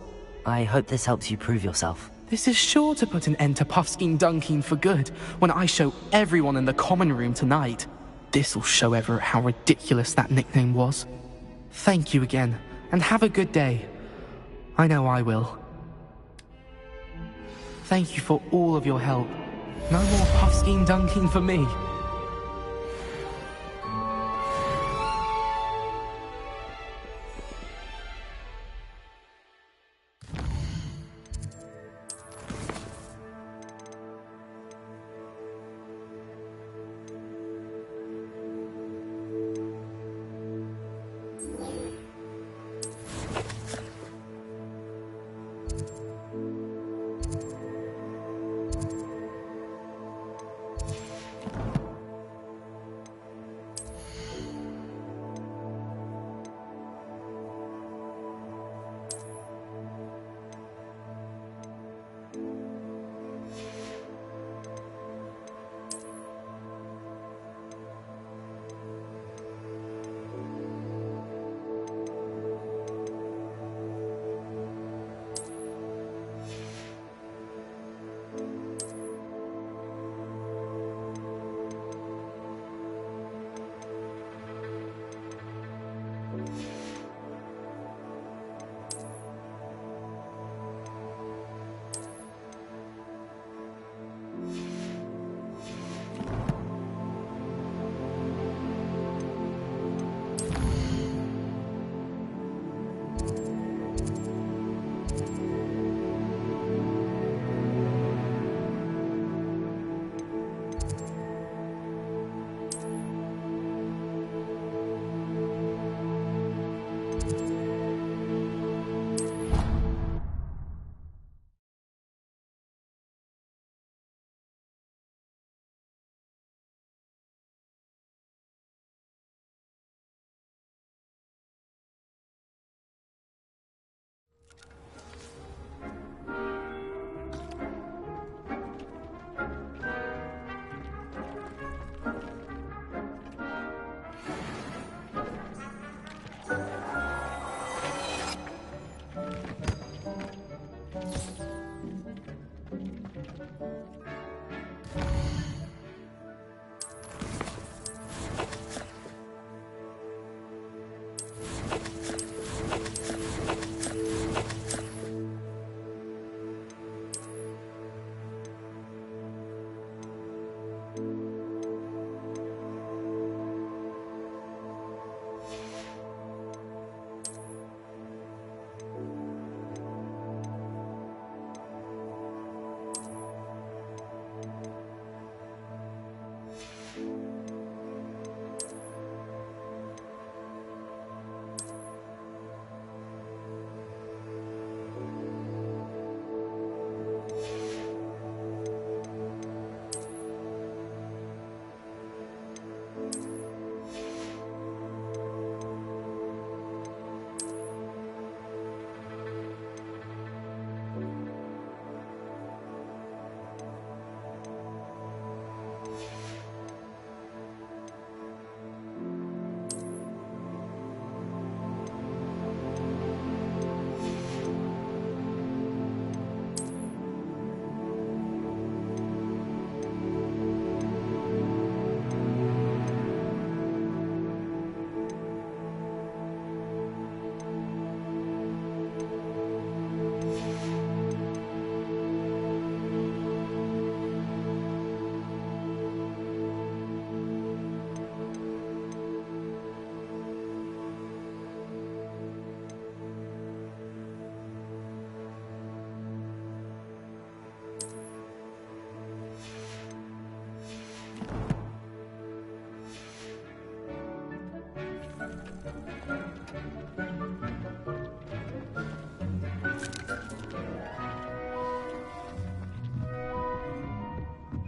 I hope this helps you prove yourself. This is sure to put an end to Puffskein Dunkeen for good when I show everyone in the common room tonight. This'll show Everett how ridiculous that nickname was. Thank you again, and have a good day. I know I will. Thank you for all of your help. No more Puffskein Dunkeen for me.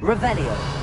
Revelio.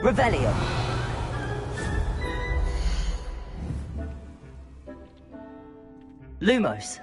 Revelio. Lumos.